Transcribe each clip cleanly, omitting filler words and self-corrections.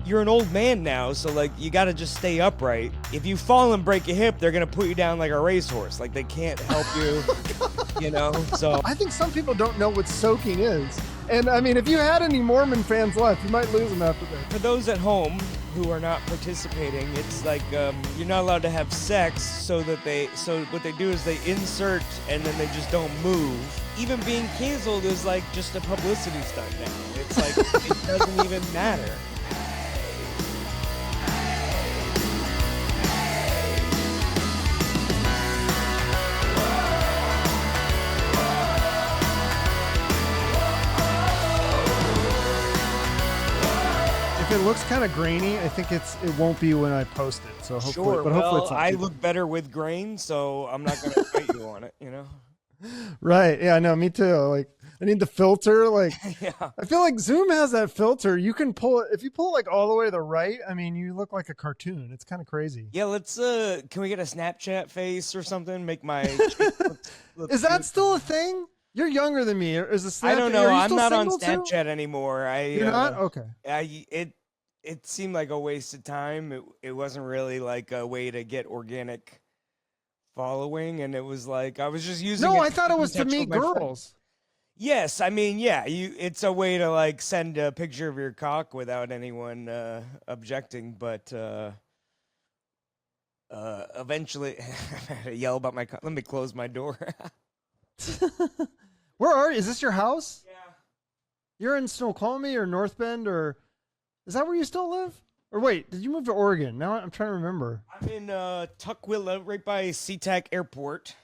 you're an old man now, so like you got to just stay upright. If you fall and break a hip, they're gonna put you down like a racehorse. Like they can't help you, you know. So I think some people don't know what soaking is. And I mean, if you had any Mormon fans left, you might lose them after this. for those at home who are not participating, it's like you're not allowed to have sex, so what they do is they insert and then they just don't move. Even being canceled is like just a publicity stunt now. It's like it doesn't even matter. If it looks kind of grainy, I think it won't be when I post it. So hopefully, Sure. but Well, hopefully it's not I too look better with grain, so I'm not gonna fight you on it. You know. right. Yeah, no, me too. Like I need the filter. Like Yeah. I feel like Zoom has that filter. You can pull it if you pull it like all the way to the right. I mean, you look like a cartoon. It's kind of crazy. Yeah. Let's. Can we get a Snapchat face or something? Make my. look Is that cute. still a thing? You're younger than me. Is the Snapchat? I don't know. Are you I'm still not on single, too? Snapchat anymore. You're not? Okay. It seemed like a waste of time. It wasn't really like a way to get organic following, and it was like I was just using. No, it I thought it was to touch meet with my friends. girls. Yes, I mean, yeah, it's a way to like send a picture of your cock without anyone objecting, but eventually, I had to yell about my cock. Let me close my door. Where are you? Is this your house? Yeah. You're in Snoqualmie or North Bend, or is that where you still live? Or wait, did you move to Oregon? Now I'm trying to remember. I'm in Tukwila, right by SeaTac Airport.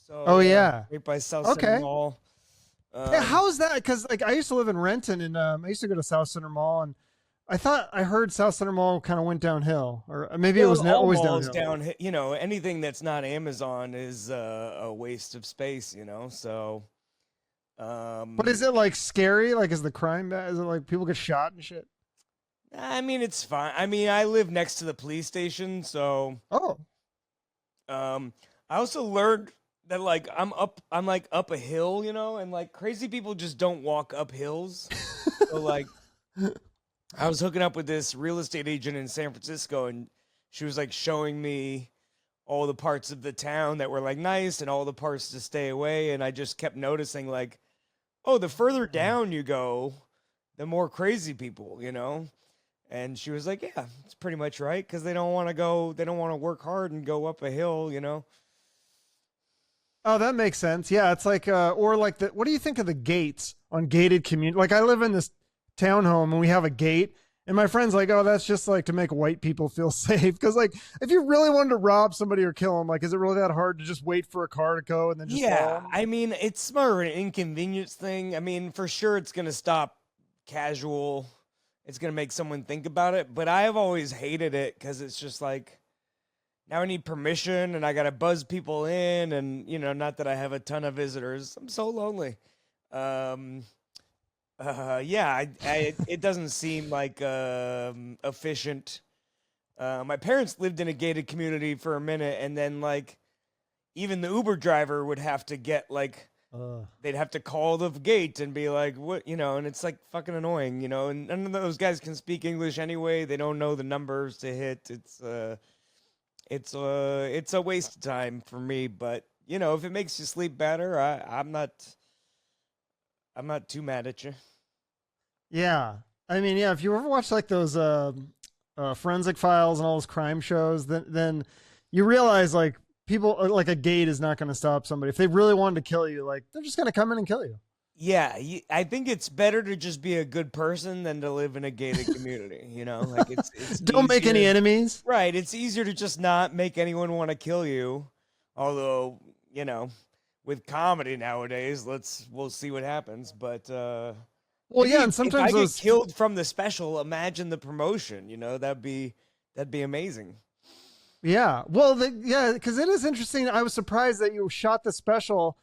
So, Oh, yeah. right by South Okay. Center Mall. Yeah, how's that? Because like I used to live in Renton, and I used to go to South Center Mall, and I heard South Center Mall kind of went downhill, or maybe it was all always malls downhill. You know, anything that's not Amazon is a waste of space. You know, so. But is it like scary? Like, is the crime bad? Is it like people get shot and shit? I mean, it's fine. I mean, I live next to the police station, so. Oh, I also learned that like I'm like up a hill, you know, and like crazy people just don't walk up hills. So like I was hooking up with this real estate agent in San Francisco, and she was like showing me all the parts of the town that were like nice and all the parts to stay away, and I just kept noticing like, oh, the further down you go, the more crazy people, you know. And she was like, yeah, it's pretty much right, because they don't want to work hard and go up a hill, you know. oh, that makes sense. Yeah, it's like or like what do you think of the gates on gated community? Like I live in this townhome and we have a gate, and my friend's like, oh, that's just like to make white people feel safe. Because like if you really wanted to rob somebody or kill them, like is it really that hard to just wait for a car to go and then just Yeah, follow 'em? I mean, it's more of an inconvenience thing. I mean, for sure it's going to stop casual. It's going to make someone think about it, but I have always hated it because it's just like, now I need permission and I got to buzz people in, and, you know, not that I have a ton of visitors. I'm so lonely. Yeah, it doesn't seem like efficient. My parents lived in a gated community for a minute, and then like even the Uber driver would have to get like they'd have to call the gate and be like, what, you know, and it's like fucking annoying, you know, and none of those guys can speak English anyway. They don't know the numbers to hit. It's a waste of time for me, but you know, if it makes you sleep better, I'm not too mad at you. Yeah, I mean, yeah. If you ever watch like those forensic files and all those crime shows, then you realize like people like a gate is not going to stop somebody if they really wanted to kill you. Like they're just going to come in and kill you. Yeah, I think it's better to just be a good person than to live in a gated community. You know, like it's Don't make any easier- enemies. Right, it's easier to just not make anyone want to kill you. Although, you know, with comedy nowadays, we'll see what happens. But Well, maybe yeah, and sometimes if I those get killed from the special, imagine the promotion. You know, that'd be amazing. Yeah. Well, yeah, because it is interesting. I was surprised that you shot the special,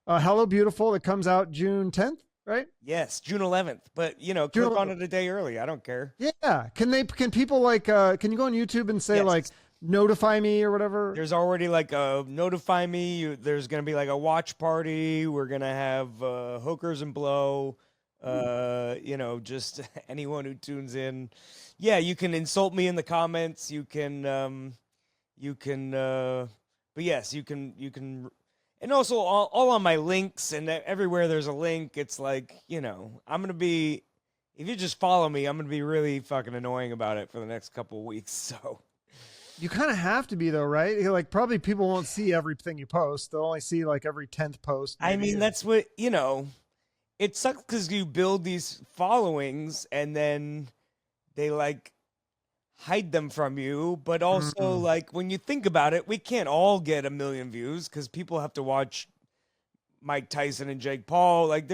Hello Beautiful, that comes out June 10th, right? Yes, June 11th. But you know, June click on 11th. it a day early. I don't care. Yeah. Can people like, can you go on YouTube and say Yes. like, notify me or whatever? There's already like a notify me. There's gonna be like a watch party. We're gonna have hookers and blow. You know, just anyone who tunes in. Yeah, you can insult me in the comments. But yes, you can, and also all on my links and everywhere there's a link. It's like, you know, if you just follow me, I'm gonna be really fucking annoying about it for the next couple of weeks. So You kind of have to be though, right? Like probably people won't see everything you post. They'll only see like every 10th post. I maybe. mean, that's what, you know, it sucks because you build these followings and then they like hide them from you. But also, Mm. like, when you think about it, we can't all get 1 million views because people have to watch Mike Tyson and Jake Paul. Like,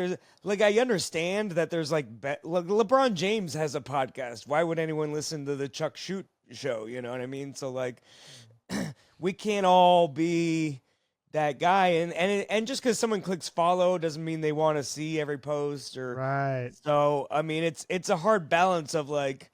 I understand that there's like, LeBron James has a podcast. Why would anyone listen to the Chuck Shute Show? You know what I mean? So, like, we can't all be that guy, and just because someone clicks follow doesn't mean they want to see every post. Or Right. so I mean, it's a hard balance of like,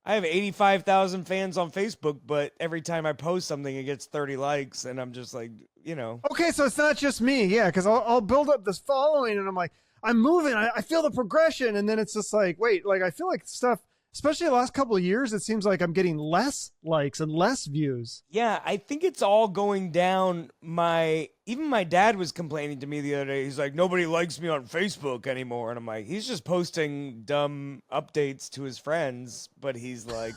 I have 85,000 fans on Facebook, but every time I post something it gets 30 likes, and I'm just like, you know. Okay, so it's not just me. Yeah, because I'll build up this following and I'm like, I'm moving. I feel the progression. And then it's just like, wait, like I feel like stuff, especially the last couple of years, it seems like I'm getting less likes and less views. Yeah, I think it's all going down. Even my dad was complaining to me the other day. He's like, nobody likes me on Facebook anymore. And I'm like, he's just posting dumb updates to his friends, but he's like,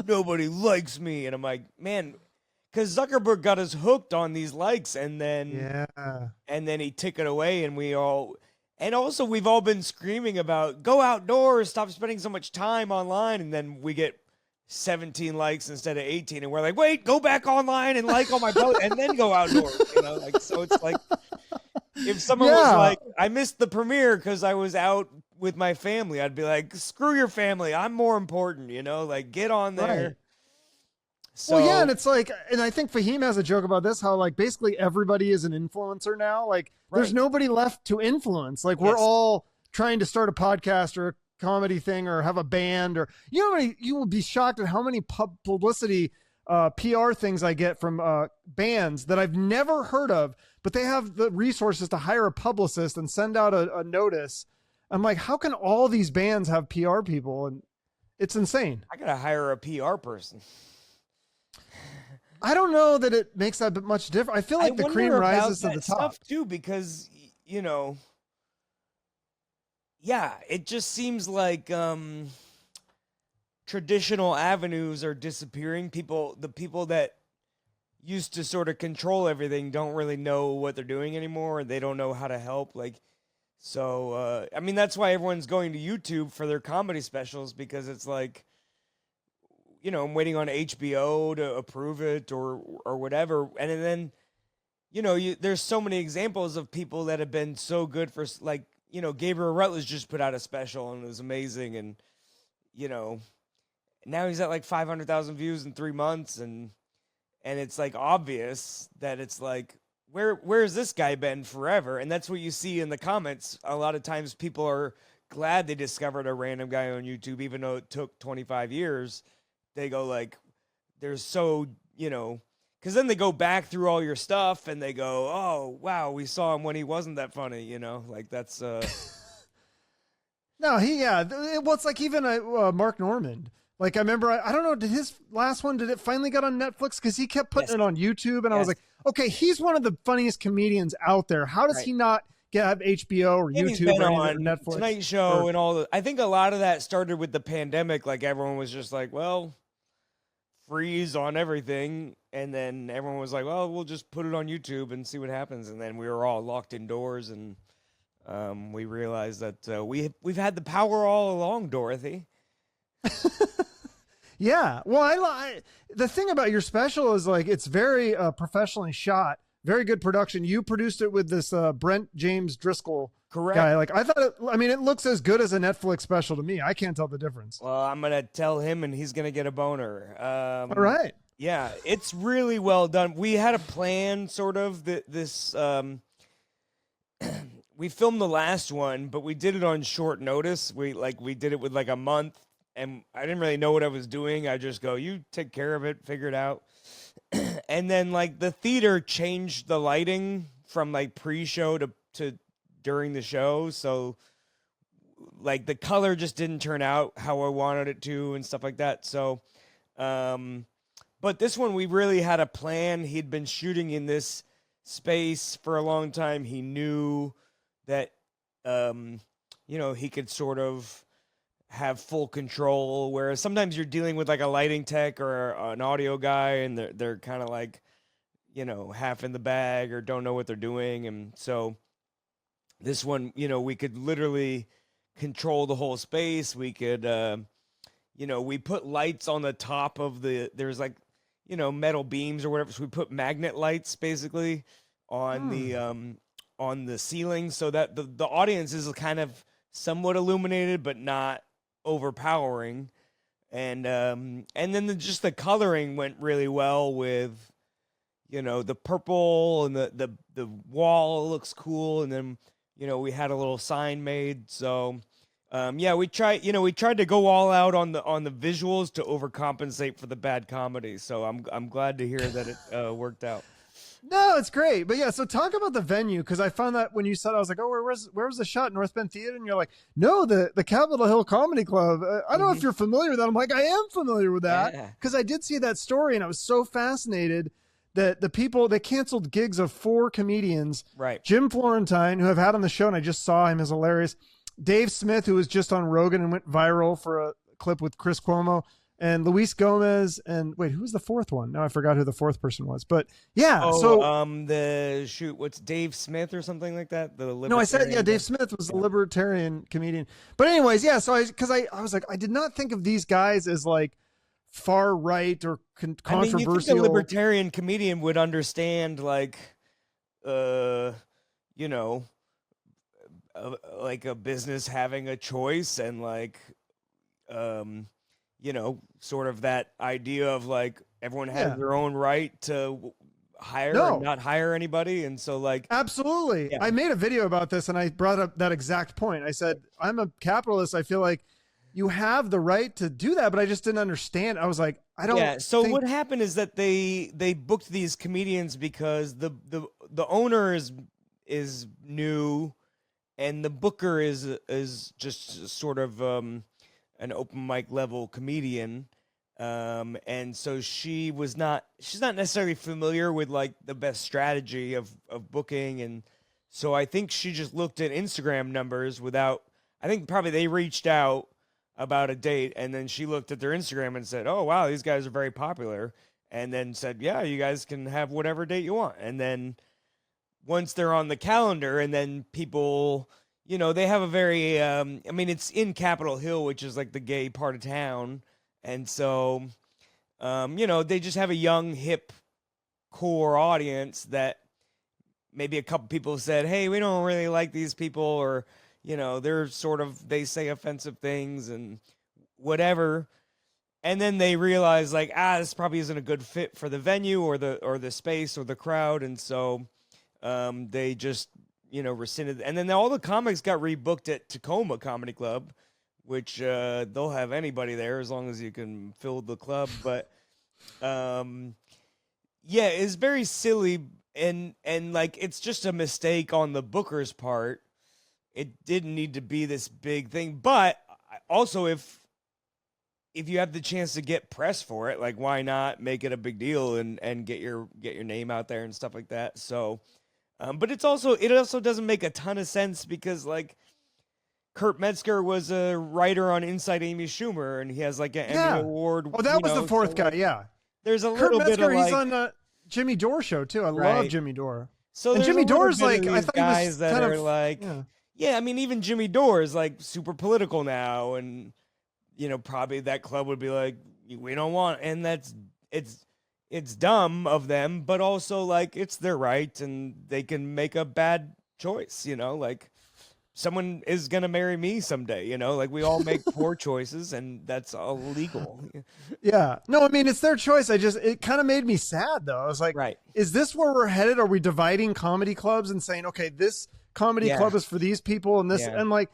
nobody likes me. And I'm like, man, because Zuckerberg got us hooked on these likes, and then he took it away, and also we've all been screaming about go outdoors, stop spending so much time online, and then we get 17 likes instead of 18, and we're like, wait, go back online and like all my posts and then go outdoors, you know, like, so it's like, if someone was like, I missed the premiere because I was out with my family, I'd be like, screw your family, I'm more important, you know, like, get on there. Right. So, well, yeah, and it's like, and I think Fahim has a joke about this, how like basically everybody is an influencer now. Like, there's nobody left to influence. Like, we're all trying to start a podcast or a comedy thing or have a band, or you will be shocked at how many publicity, PR things I get from bands that I've never heard of, but they have the resources to hire a publicist and send out a notice. I'm like, how can all these bands have PR people? And it's insane. I gotta hire a PR person. I don't know that it makes that much difference. I feel like the cream rises to the top too, because, you know, yeah, it just seems like traditional avenues are disappearing. The people that used to sort of control everything don't really know what they're doing anymore, and they don't know how to help. Like, so I mean, that's why everyone's going to YouTube for their comedy specials, because it's like, you know, I'm waiting on HBO to approve it or whatever. And then, you know, there's so many examples of people that have been so good for, like, you know, Gabriel Rutledge just put out a special and it was amazing. And, you know, now he's at like 500,000 views in 3 months. And it's like obvious that it's like, where's this guy been forever? And that's what you see in the comments. A lot of times people are glad they discovered a random guy on YouTube, even though it took 25 years. They go like, there's so, you know, because then they go back through all your stuff and they go, oh, wow, we saw him when he wasn't that funny, you know, like that's. No, well, it's like even Mark Normand. Like, I remember, I don't know, did his last one, did it finally get on Netflix? Because he kept putting it on YouTube, and I was like, okay, he's one of the funniest comedians out there. How does he not have HBO or YouTube or Netflix? Tonight Show and all. I think a lot of that started with the pandemic. Like, everyone was just like, well, freeze on everything, and then everyone was like, well, we'll just put it on YouTube and see what happens. And then we were all locked indoors, and we realized that we've had the power all along, Dorothy. Yeah, well, the thing about your special is like it's very professionally shot, very good production. You produced it with this Brent James Driscoll guy. Like, I thought it looks as good as a Netflix special to me. I can't tell the difference. Well, I'm gonna tell him, and he's gonna get a boner. All right. Yeah, it's really well done. We had a plan, sort of, this. We filmed the last one, but we did it on short notice. We did it with like a month, and I didn't really know what I was doing. I just go, you take care of it, figure it out. And then like the theater changed the lighting from like pre-show to during the show, so like the color just didn't turn out how I wanted it to and stuff like that. So, but this one we really had a plan. He'd been shooting in this space for a long time. He knew that, he could sort of have full control, whereas sometimes you're dealing with like a lighting tech or an audio guy and they're kind of like, half in the bag or don't know what they're doing. And so this one, we could literally control the whole space. We could, we put lights on the top of there's like, metal beams or whatever. So we put magnet lights basically on the ceiling so that the audience is kind of somewhat illuminated, but not overpowering. And then just the coloring went really well with, the purple and the wall looks cool. And then, we had a little sign made. So, we tried to go all out on the visuals to overcompensate for the bad comedy. So I'm glad to hear that it worked out. No, it's great. But yeah, so talk about the venue, because I found that when you said, I was like, oh, where was the shot? North Bend Theater? And you're like, no, the Capitol Hill Comedy Club. I don't know if you're familiar with that. I'm like, I am familiar with that, because I did see that story and I was so fascinated that they canceled gigs of 4 comedians. Right. Jim Florentine, who I've had on the show and I just saw him, is hilarious. Dave Smith, who was just on Rogan and went viral for a clip with Chris Cuomo. And Luis Gomez, and wait, who was the 4th one? Now I forgot who the 4th person was, but yeah. What's Dave Smith or something like that? No, I said, Dave Smith was a libertarian comedian. But anyways, yeah. So I was like, I did not think of these guys as like far right or controversial. You think a libertarian comedian would understand like, like a business having a choice and like, sort of that idea of like everyone has their own right to hire or not hire anybody. And so like, absolutely. Yeah. I made a video about this and I brought up that exact point. I said, I'm a capitalist. I feel like you have the right to do that, but I just didn't understand. I was like, I don't. Yeah. So what happened is that they booked these comedians because the owner is new and the booker is just sort of, an open mic level comedian. And so she's not necessarily familiar with like the best strategy of booking. And so I think she just looked at Instagram numbers I think probably they reached out about a date and then she looked at their Instagram and said, oh, wow, these guys are very popular. And then said, yeah, you guys can have whatever date you want. And then once they're on the calendar and then people, they have a very, it's in Capitol Hill, which is like the gay part of town. And so, they just have a young, hip, core audience that maybe a couple people said, hey, we don't really like these people, or, they say offensive things and whatever. And then they realize like, this probably isn't a good fit for the venue or the space or the crowd. And so, they just, rescinded. And then all the comics got rebooked at Tacoma Comedy Club, which they'll have anybody there as long as you can fill the club. But it's very silly and like it's just a mistake on the booker's part. It didn't need to be this big thing. But also if you have the chance to get press for it, like why not make it a big deal and get your name out there and stuff like that. So but it also doesn't make a ton of sense because like Kurt Metzger was a writer on Inside Amy Schumer and he has like an Emmy Award. Oh, that was the 4th guy. Yeah. There's a Kurt little Metzger, bit of he's on Jimmy Dore show too. I love Jimmy Dore. So and Jimmy Dore's like, I thought guys he was that kind are of like, even Jimmy Dore is like super political now. And, probably that club would be like, we don't want, and it's dumb of them, but also like it's their right and they can make a bad choice, like someone is going to marry me someday, like we all make poor choices and that's illegal. Yeah. No, it's their choice. It kind of made me sad though. I was like, is this where we're headed? Are we dividing comedy clubs and saying, okay, this comedy club is for these people and this, and like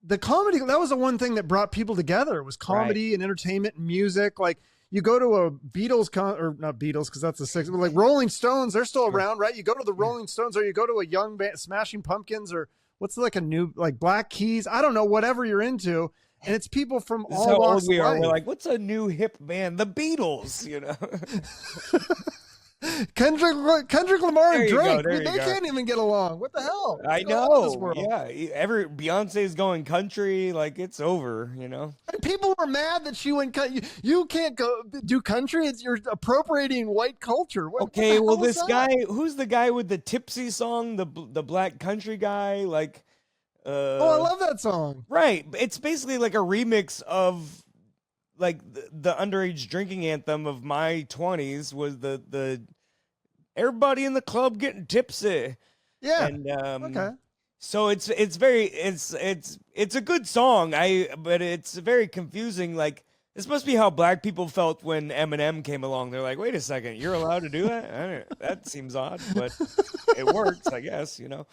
the comedy, that was the one thing that brought people together. It was comedy and entertainment and music. Like, you go to a Beatles or not Beatles because that's the 60s, but like Rolling Stones, they're still around, right? You go to the Rolling Stones or you go to a young band, Smashing Pumpkins or what's like a new like Black Keys? I don't know, whatever you're into. And it's people from This is all how walks old we of are. life. We're like, what's a new hip band? The Beatles, you know. Kendrick Lamar There and you go, Drake. there Dude, you they go. can't even get along. What the hell? What's I going on in this know. world? Yeah. Every Beyonce's going country, like it's over, you know. And people were mad that she went. You can't go do country. You're appropriating white culture. What Okay, the well, hell is this that? guy, who's the guy with the tipsy song, the black country guy, like, Oh, I love that song. right? It's basically like a remix of like the underage drinking anthem of my 20s was the everybody in the club getting tipsy, Yeah. and Okay. so it's very it's a good song. But it's very confusing. Like this must be how black people felt when Eminem came along. They're like, wait a second, you're allowed to do that? That seems odd, but it works, I guess. You know.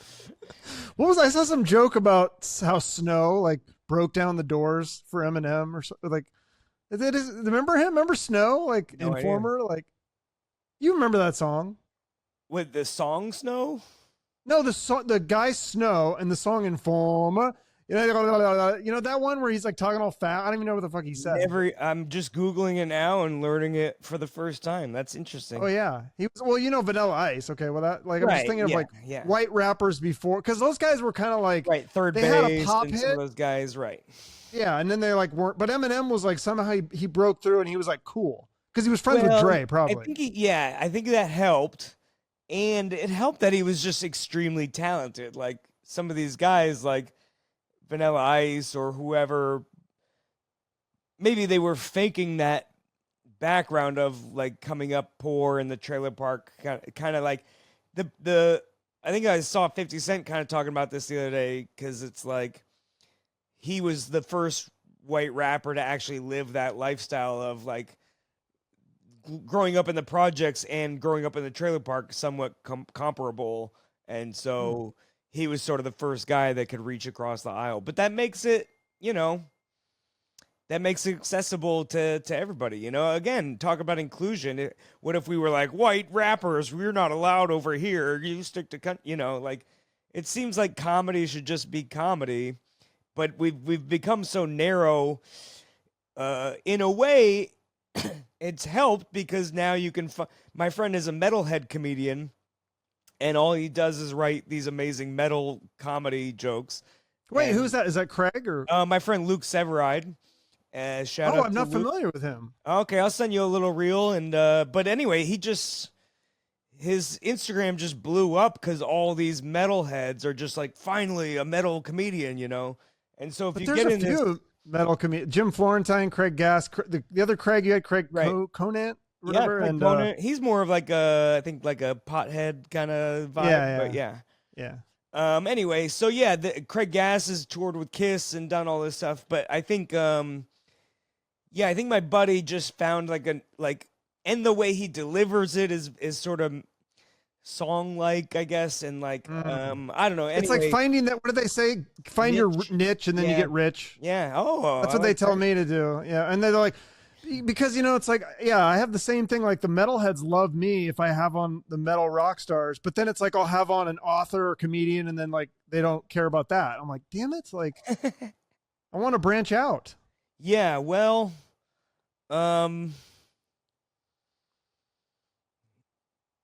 I saw some joke about how Snow like broke down the doors for Eminem or something. Like, remember him? Remember Snow? Like No idea. Informer? Like, you remember that song? With the song Snow? No, the guy Snow and the song Informer. You know that one where he's like talking all fat. I don't even know what the fuck he said. I'm just googling it now and learning it for the first time. That's interesting. Oh yeah, he was. Well, you know Vanilla Ice. Okay, well that like I'm just thinking of like white rappers before because those guys were kind of like third they base had a pop and hit. some of those guys, right? Yeah, and then they like weren't. But Eminem was like somehow he broke through and he was like cool because he was friends with Dre probably. I think that helped, and it helped that he was just extremely talented. Like some of these guys, like Vanilla Ice or whoever, maybe they were faking that background of like coming up poor in the trailer park, kind of like the. I think I saw 50 Cent kind of talking about this the other day because it's like he was the first white rapper to actually live that lifestyle of like growing up in the projects and growing up in the trailer park, somewhat comparable, and so. He was sort of the first guy that could reach across the aisle. But that makes it, that makes it accessible to everybody. You know, again, talk about inclusion. What if we were like, white rappers, we're not allowed over here. You stick to, like, it seems like comedy should just be comedy. But we've become so narrow. In a way, it's helped because now you can, my friend is a metalhead comedian. And all he does is write these amazing metal comedy jokes. Wait, who's that? Is that Craig or my friend Luke Severide? Shout out I'm not Luke. familiar with him. Okay, I'll send you a little reel. And but anyway, his Instagram just blew up because all these metalheads are just like, finally a metal comedian, you know. And so if you get in this metal comedian, Jim Florentine, Craig Gass, the other Craig you had, Craig Conant. Whatever, and he's more of like I think like a pothead kind of vibe, yeah. Anyway, so yeah, Craig Gass has toured with Kiss and done all this stuff, but I think, I think my buddy just found and the way he delivers it is sort of song-like, I guess, and like, I don't know. Anyway, it's like finding that. What do they say? Find your niche, and then you get rich. Yeah. Oh, that's what they tell me to do. Yeah, and they're like. Because it's like I have the same thing. Like the metalheads love me if I have on the metal rock stars, but then it's like I'll have on an author or comedian, and then like they don't care about that. I'm like, damn it! Like I want to branch out. Yeah, well,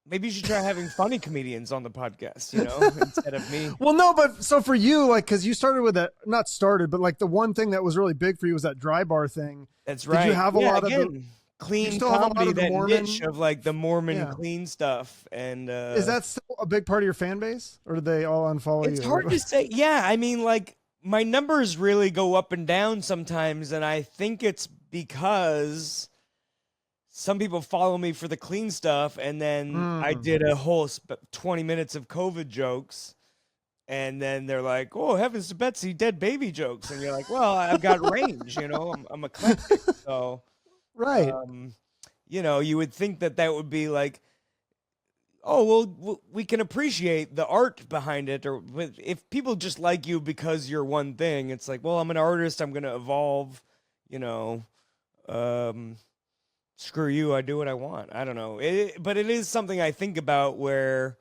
maybe you should try having funny comedians on the podcast, instead of me. Well, no, but so for you, like, because you started with that, not started, but like the one thing that was really big for you was that dry bar thing. That's right. Did you have a lot of the clean comedy, that Mormon niche of like the Mormon clean stuff? And is that still a big part of your fan base, or did they all unfollow you? It's hard to say. Yeah, I mean, like my numbers really go up and down sometimes, and I think it's because some people follow me for the clean stuff, and then I did a whole 20 minutes of COVID jokes, and then they're like, "Oh, heavens to Betsy, dead baby jokes," and you're like, "Well, I've got range, I'm eclectic." So, right, you would think that would be like, "Oh, well, we can appreciate the art behind it," or if people just like you because you're one thing, it's like, "Well, I'm an artist, I'm going to evolve," screw you, I do what I want. I don't know. But it is something I think about where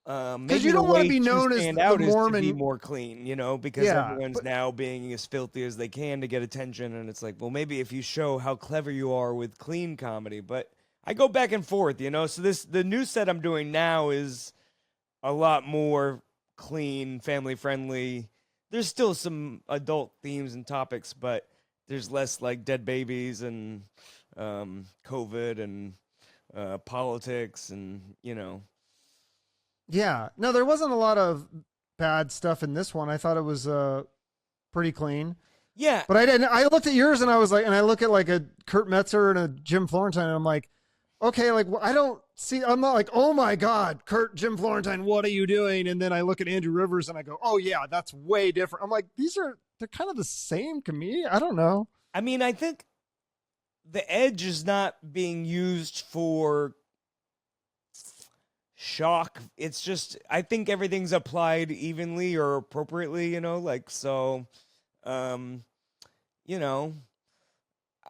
Because maybe you the don't want to way be to known as stand the out is to be Mormon. more clean, because Yeah, everyone's but now being as filthy as they can to get attention, and it's like, well, maybe if you show how clever you are with clean comedy, but I go back and forth, So the new set I'm doing now is a lot more clean, family friendly. There's still some adult themes and topics, but there's less like dead babies and COVID and politics and yeah, no, there wasn't a lot of bad stuff in this one. I thought it was pretty clean. yeah. But I didn't. I looked at yours and I was like, and I look at like a Kurt Metzer and a Jim Florentine, and I'm like, okay, like I don't see. I'm not like, oh my god, Kurt, Jim Florentine, what are you doing? And then I look at Andrew Rivers and I go, oh yeah, that's way different. I'm like, they're kind of the same comedian. I don't know. I mean, I think the edge is not being used for shock. It's just I think everything's applied evenly or appropriately, like so um you know,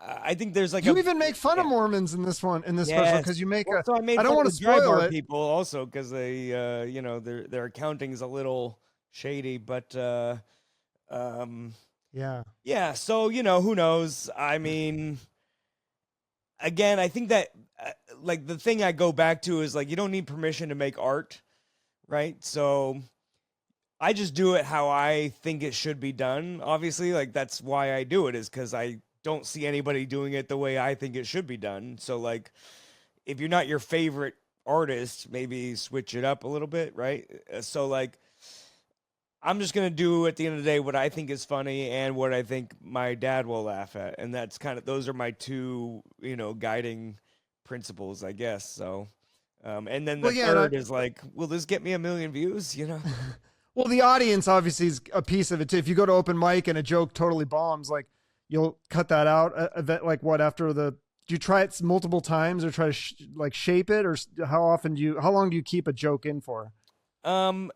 I think there's like You a even make fun yeah. of Mormons in this special Yes. because you make Well, a. so I made I don't fun want of to the dry spoil bar it. people also because they their accounting is a little shady, but um Yeah. yeah, so who knows? I mean, again, I think that like the thing I go back to is like you don't need permission to make art, right? So I just do it how I think it should be done. Obviously, like that's why I do it is because I don't see anybody doing it the way I think it should be done. So like if you're not your favorite artist, maybe switch it up a little bit, right? So like I'm just gonna do at the end of the day what I think is funny and what I think my dad will laugh at, and that's kind of those are my two guiding principles, I guess. So, and then Well, the yeah. third is like, will this get me 1 million views? Well, the audience obviously is a piece of it too. If you go to open mic and a joke totally bombs, like you'll cut that out. Like what after the? Do you try it multiple times or try to like shape it, or how long do you keep a joke in for? Um,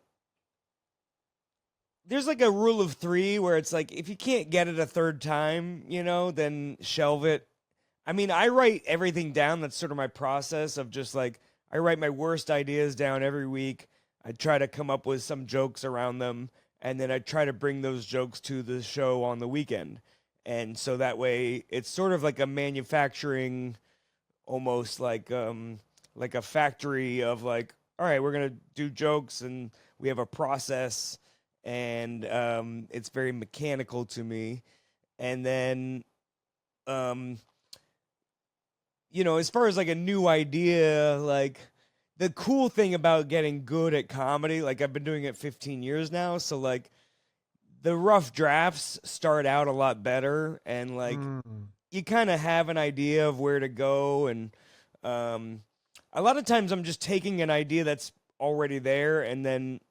there's like a rule of three where it's like if you can't get it a third time, then shelve it. I mean, I write everything down. That's sort of my process of just like I write my worst ideas down every week. I try to come up with some jokes around them, and then I try to bring those jokes to the show on the weekend. And so that way it's sort of like a manufacturing, almost like a factory of like, all right, we're going to do jokes and we have a process, and it's very mechanical to me. And then as far as like a new idea, like the cool thing about getting good at comedy, like I've been doing it 15 years now, so like the rough drafts start out a lot better, and like you kind of have an idea of where to go, and a lot of times I'm just taking an idea that's already there and then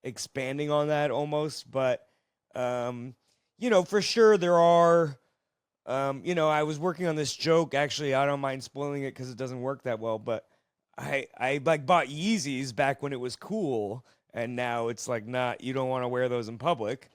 expanding on that almost. But for sure there are I was working on this joke. Actually, I don't mind spoiling it because it doesn't work that well, but I like bought Yeezys back when it was cool, and now it's like not. You don't want to wear those in public.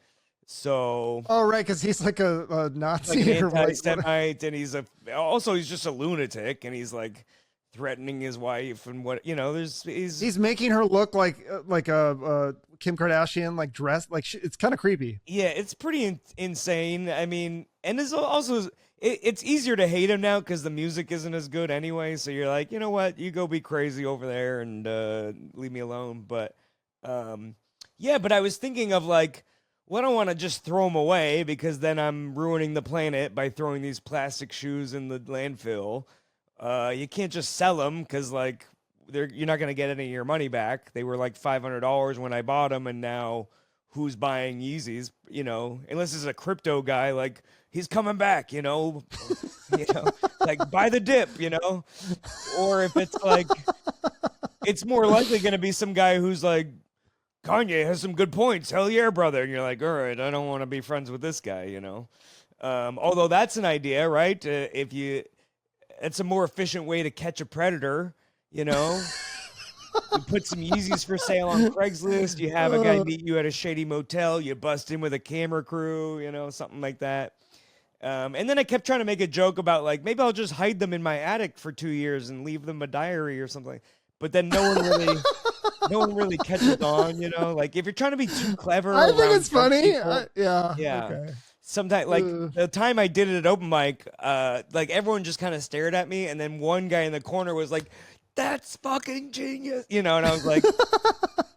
So Oh, right, because he's like a Nazi like an or like anti-Semite, and he's just a lunatic, and he's like threatening his wife and what he's making her look like a Kim Kardashian, like dressed like it's kind of creepy. yeah, it's pretty insane. I mean, and it's also it's easier to hate him now because the music isn't as good anyway. So you're like, you know what, you go be crazy over there and leave me alone. But yeah, but I was thinking of like, well, I don't want to just throw them away because then I'm ruining the planet by throwing these plastic shoes in the landfill. You can't just sell them because like you're not going to get any of your money back. They were like $500 when I bought them, and now who's buying Yeezys? Unless it's a crypto guy, like he's coming back. Like buy the dip. Or if it's like, it's more likely going to be some guy who's like, Kanye has some good points. Hell yeah, brother. And you're like, all right, I don't want to be friends with this guy. Although that's an idea, right? It's a more efficient way to catch a predator. You put some Yeezys for sale on Craigslist. You have a guy meet you at a shady motel. You bust in with a camera crew, something like that. And then I kept trying to make a joke about like, maybe I'll just hide them in my attic for 2 years and leave them a diary or something. but then no one really catches on, you know? Like if you're trying to be too clever, I think it's funny. people, Yeah. yeah. Okay. Sometimes, like the time I did it at open mic, like everyone just kind of stared at me, and then one guy in the corner was like, "That's fucking genius," you know, and I was like,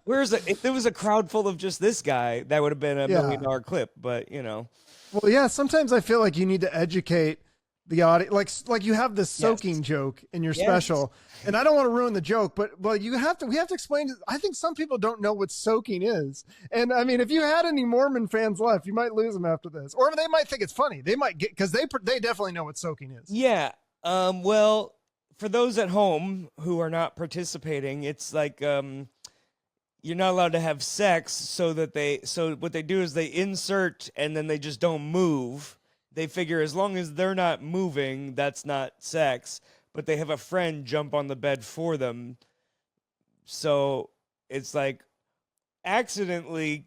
"Where's it?" If there was a crowd full of just this guy, that would have been a $1 million clip, but you know. Well, yeah. Sometimes I feel like you need to educate the audience, like you have this soaking joke in your special, and I don't want to ruin the joke, but we have to explain. I think some people don't know what soaking is, and I mean, if you had any Mormon fans left, you might lose them after this, or they might think it's funny. They might get because they definitely know what soaking is. Yeah. Well, for those at home who are not participating, it's like you're not allowed to have sex, so what they do is they insert and then they just don't move. They figure as long as they're not moving, that's not sex, but they have a friend jump on the bed for them. So it's like accidentally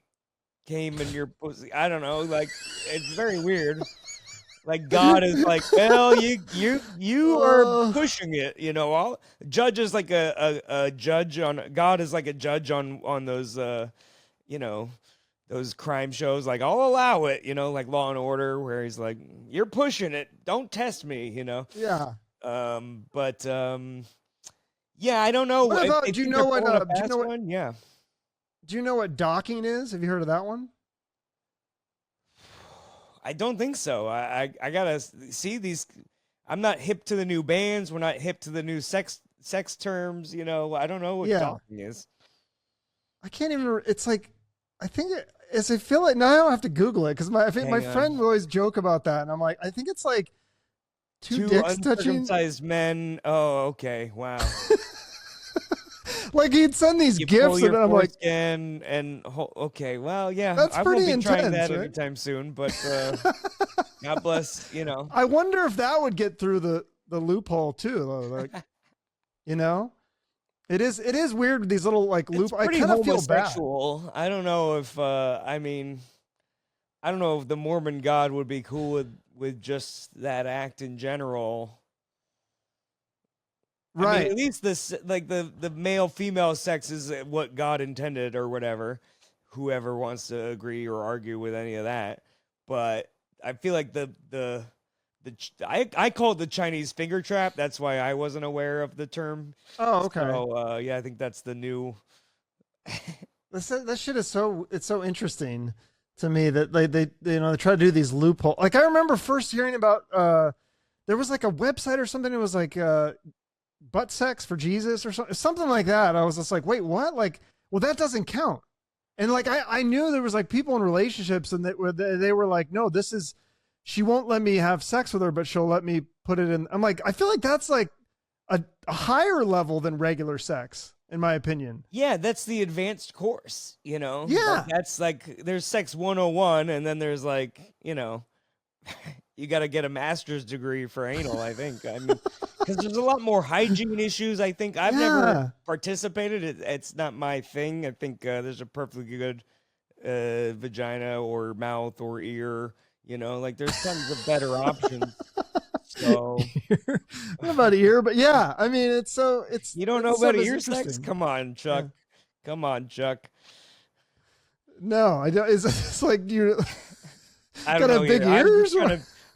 came in your pussy. I don't know. Like, it's very weird. Like God is like, well, you are pushing it, you know. All judge is like a judge on God is like a judge on those you know, those crime shows. Like I'll allow it, you know, like Law and Order, where he's like, you're pushing it, don't test me, you know. Yeah. But yeah, I don't know. What about, do you know what Yeah. Do you know what docking is? Have you heard of that one? I don't think so. I gotta see these. I'm not hip to the new bands. We're not hip to the new sex terms. You know, I don't know what docking is. I can't even. It's like, I think I feel like now I don't have to Google it because my friend would always joke about that, and I'm like, I think it's like two dicks touching. Uncircumcised men. Oh, okay. Wow. Like he'd send these gifts, and I'm like, okay, well, yeah, that's pretty intense. I won't be trying that right? anytime soon, but God bless, you know. I wonder if that would get through the loophole too, though. Like, you know, it is weird with these little like loop. I kind of feel bad. I don't know if I don't know if the Mormon God would be cool with just that act in general. Right. I mean, at least this, like the male female sex is what God intended or whatever. Whoever wants to agree or argue with any of that, but I feel like I call it the Chinese finger trap. That's why I wasn't aware of the term. Oh, okay. So yeah, I think that's the new. That shit is so interesting to me that they try to do these loopholes. Like I remember first hearing about there was like a website or something. It was like butt sex for Jesus or something like that. I was just like, wait, what? Like, well, that doesn't count. And like, I knew there was like people in relationships and they were like, no, she won't let me have sex with her, but she'll let me put it in. I'm like, I feel like that's like a higher level than regular sex, in my opinion. Yeah. That's the advanced course, you know? Yeah. Like, that's like, there's sex 101 and then there's like, you know, you got to get a master's degree for anal, I think. I mean, because there's a lot more hygiene issues. I think I've never participated. It's not my thing. I think there's a perfectly good vagina or mouth or ear. You know, like there's tons of better options. So, what about ear? But yeah, I mean, you don't know about ear sex? Come on, Chuck. Yeah. Come on, Chuck. No, I don't. It's like you. I don't know. Big ears.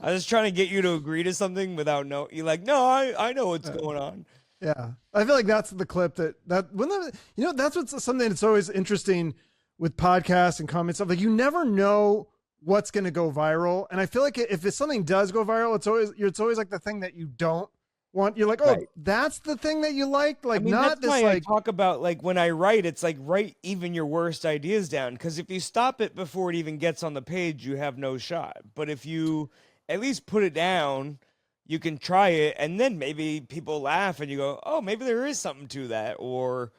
I was trying to get you to agree to something without you're like, no, I know what's going on. Yeah. I feel like that's the clip that's what's something that's always interesting with podcasts and comments stuff. Like you never know what's going to go viral. And I feel like if something does go viral, it's always like the thing that you don't want. You're like, oh, right. That's the thing that you like. Like, I mean, not this. I talk about like when I write, it's like write even your worst ideas down. Because if you stop it before it even gets on the page, you have no shot. But if you at least put it down, you can try it, and then maybe people laugh, and you go, "Oh, maybe there is something to that," or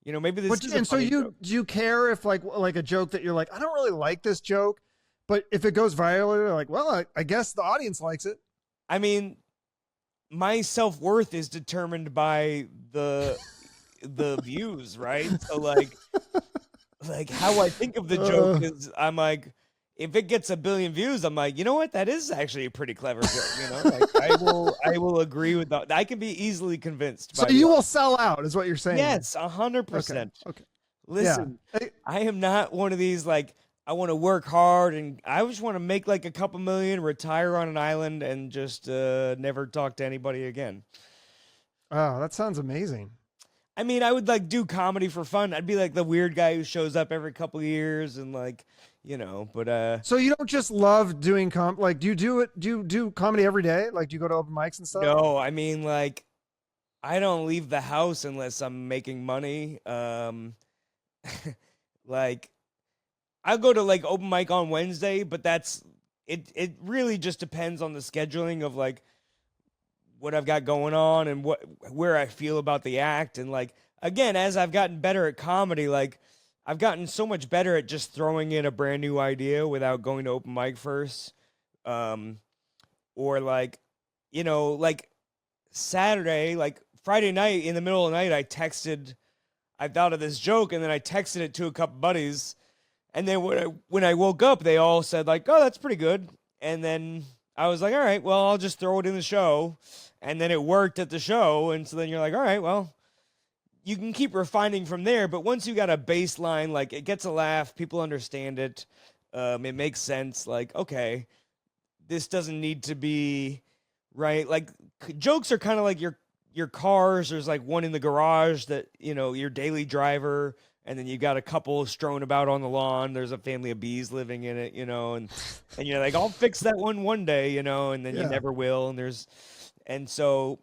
you know, maybe this. And so do you care if like a joke that you're like, I don't really like this joke, but if it goes viral, you're like, well, I guess the audience likes it. I mean, my self-worth is determined by the views, right? So like how I think of the joke is, I'm like, if it gets 1 billion views, I'm like, you know what? That is actually a pretty clever joke. You know, like I will agree with that. I can be easily convinced So by you will sell out, is what you're saying? Yes, Okay. 100%. Okay. Listen, Yeah. I am not one of these like I want to work hard and I just want to make like a couple million, retire on an island, and just never talk to anybody again. Oh, that sounds amazing. I mean, I would like do comedy for fun. I'd be like the weird guy who shows up every couple of years and like, you know, but So you don't just love doing like do you do it do you do comedy every day? Like do you go to open mics and stuff? no, I mean like I don't leave the house unless I'm making money. Like I'll go to like open mic on Wednesday, but that's it really just depends on the scheduling of like what I've got going on and where I feel about the act. And like again, as I've gotten better at comedy, like I've gotten so much better at just throwing in a brand new idea without going to open mic first. Or like, you know, like Saturday, like Friday night in the middle of the night, I thought of this joke and then I texted it to a couple buddies. And then when I woke up, they all said like, "Oh, that's pretty good." And then I was like, "All right, well, I'll just throw it in the show." And then it worked at the show, and so then you're like, "All right, well, you can keep refining from there." But once you got a baseline, like it gets a laugh, people understand it, it makes sense. Like, okay, this doesn't need to be right. Like jokes are kind of like your cars. There's like one in the garage that you know your daily driver. And then you got a couple strewn about on the lawn. There's a family of bees living in it, you know, and you're like, I'll fix that one day, you know, and then you never will. And so,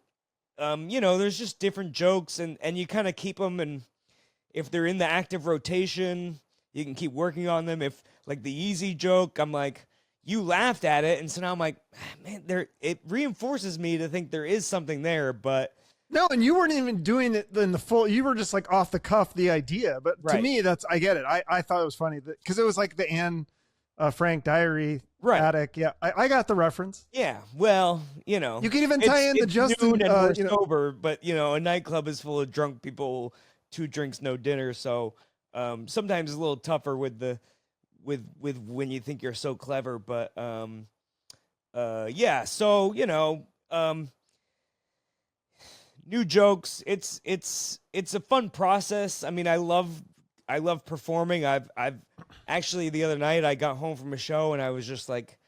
you know, there's just different jokes, and you kind of keep them, and if they're in the active rotation, you can keep working on them. If like the easy joke, I'm like, you laughed at it, and so now I'm like, man, it reinforces me to think there is something there, but. No, and you weren't even doing it in the full. You were just like off the cuff, the idea. But to me, I get it. I thought it was funny because it was like the Anne Frank diary attic. Yeah, I got the reference. Yeah, well, you know, you can even tie in the Justin. Noon and we're sober, but you know, a nightclub is full of drunk people. 2 drinks, no dinner. So sometimes it's a little tougher with when you think you're so clever. But yeah. So you know. New jokes. It's a fun process. I mean, I love performing. I've actually the other night I got home from a show and I was just like,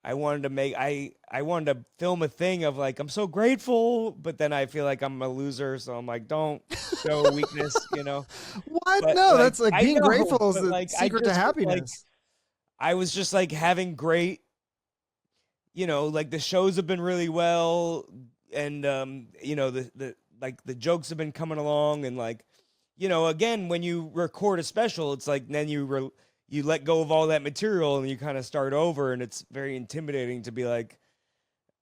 I wanted to film a thing of like, I'm so grateful, but then I feel like I'm a loser, so I'm like, don't show weakness, you know. What? But, no, like, that's like being grateful is the like, secret to happiness. Like, I was just like having great, you know, like the shows have been really well. And you know the like the jokes have been coming along, and like you know again when you record a special, it's like then you let go of all that material and you kind of start over, and it's very intimidating to be like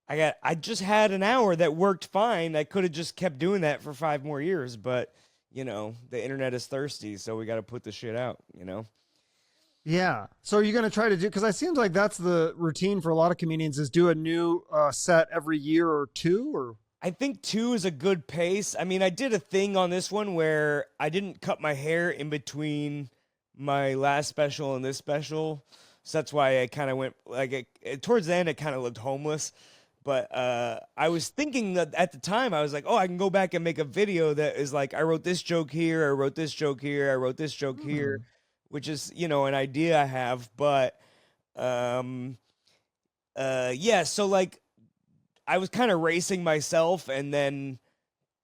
I just had an hour that worked fine. I could have just kept doing that for 5 more years, but you know the internet is thirsty, so we got to put the shit out, you know. Yeah. So are you going to try to do, because it seems like that's the routine for a lot of comedians, is do a new set every year or 2, or? I think 2 is a good pace. I mean, I did a thing on this one where I didn't cut my hair in between my last special and this special. So that's why I kind of went like towards the end, it kind of looked homeless. But I was thinking that at the time I was like, oh, I can go back and make a video that is like, I wrote this joke here. I wrote this joke here. I wrote this joke here. Which is, you know, an idea I have, but, yeah, so, like, I was kind of racing myself and then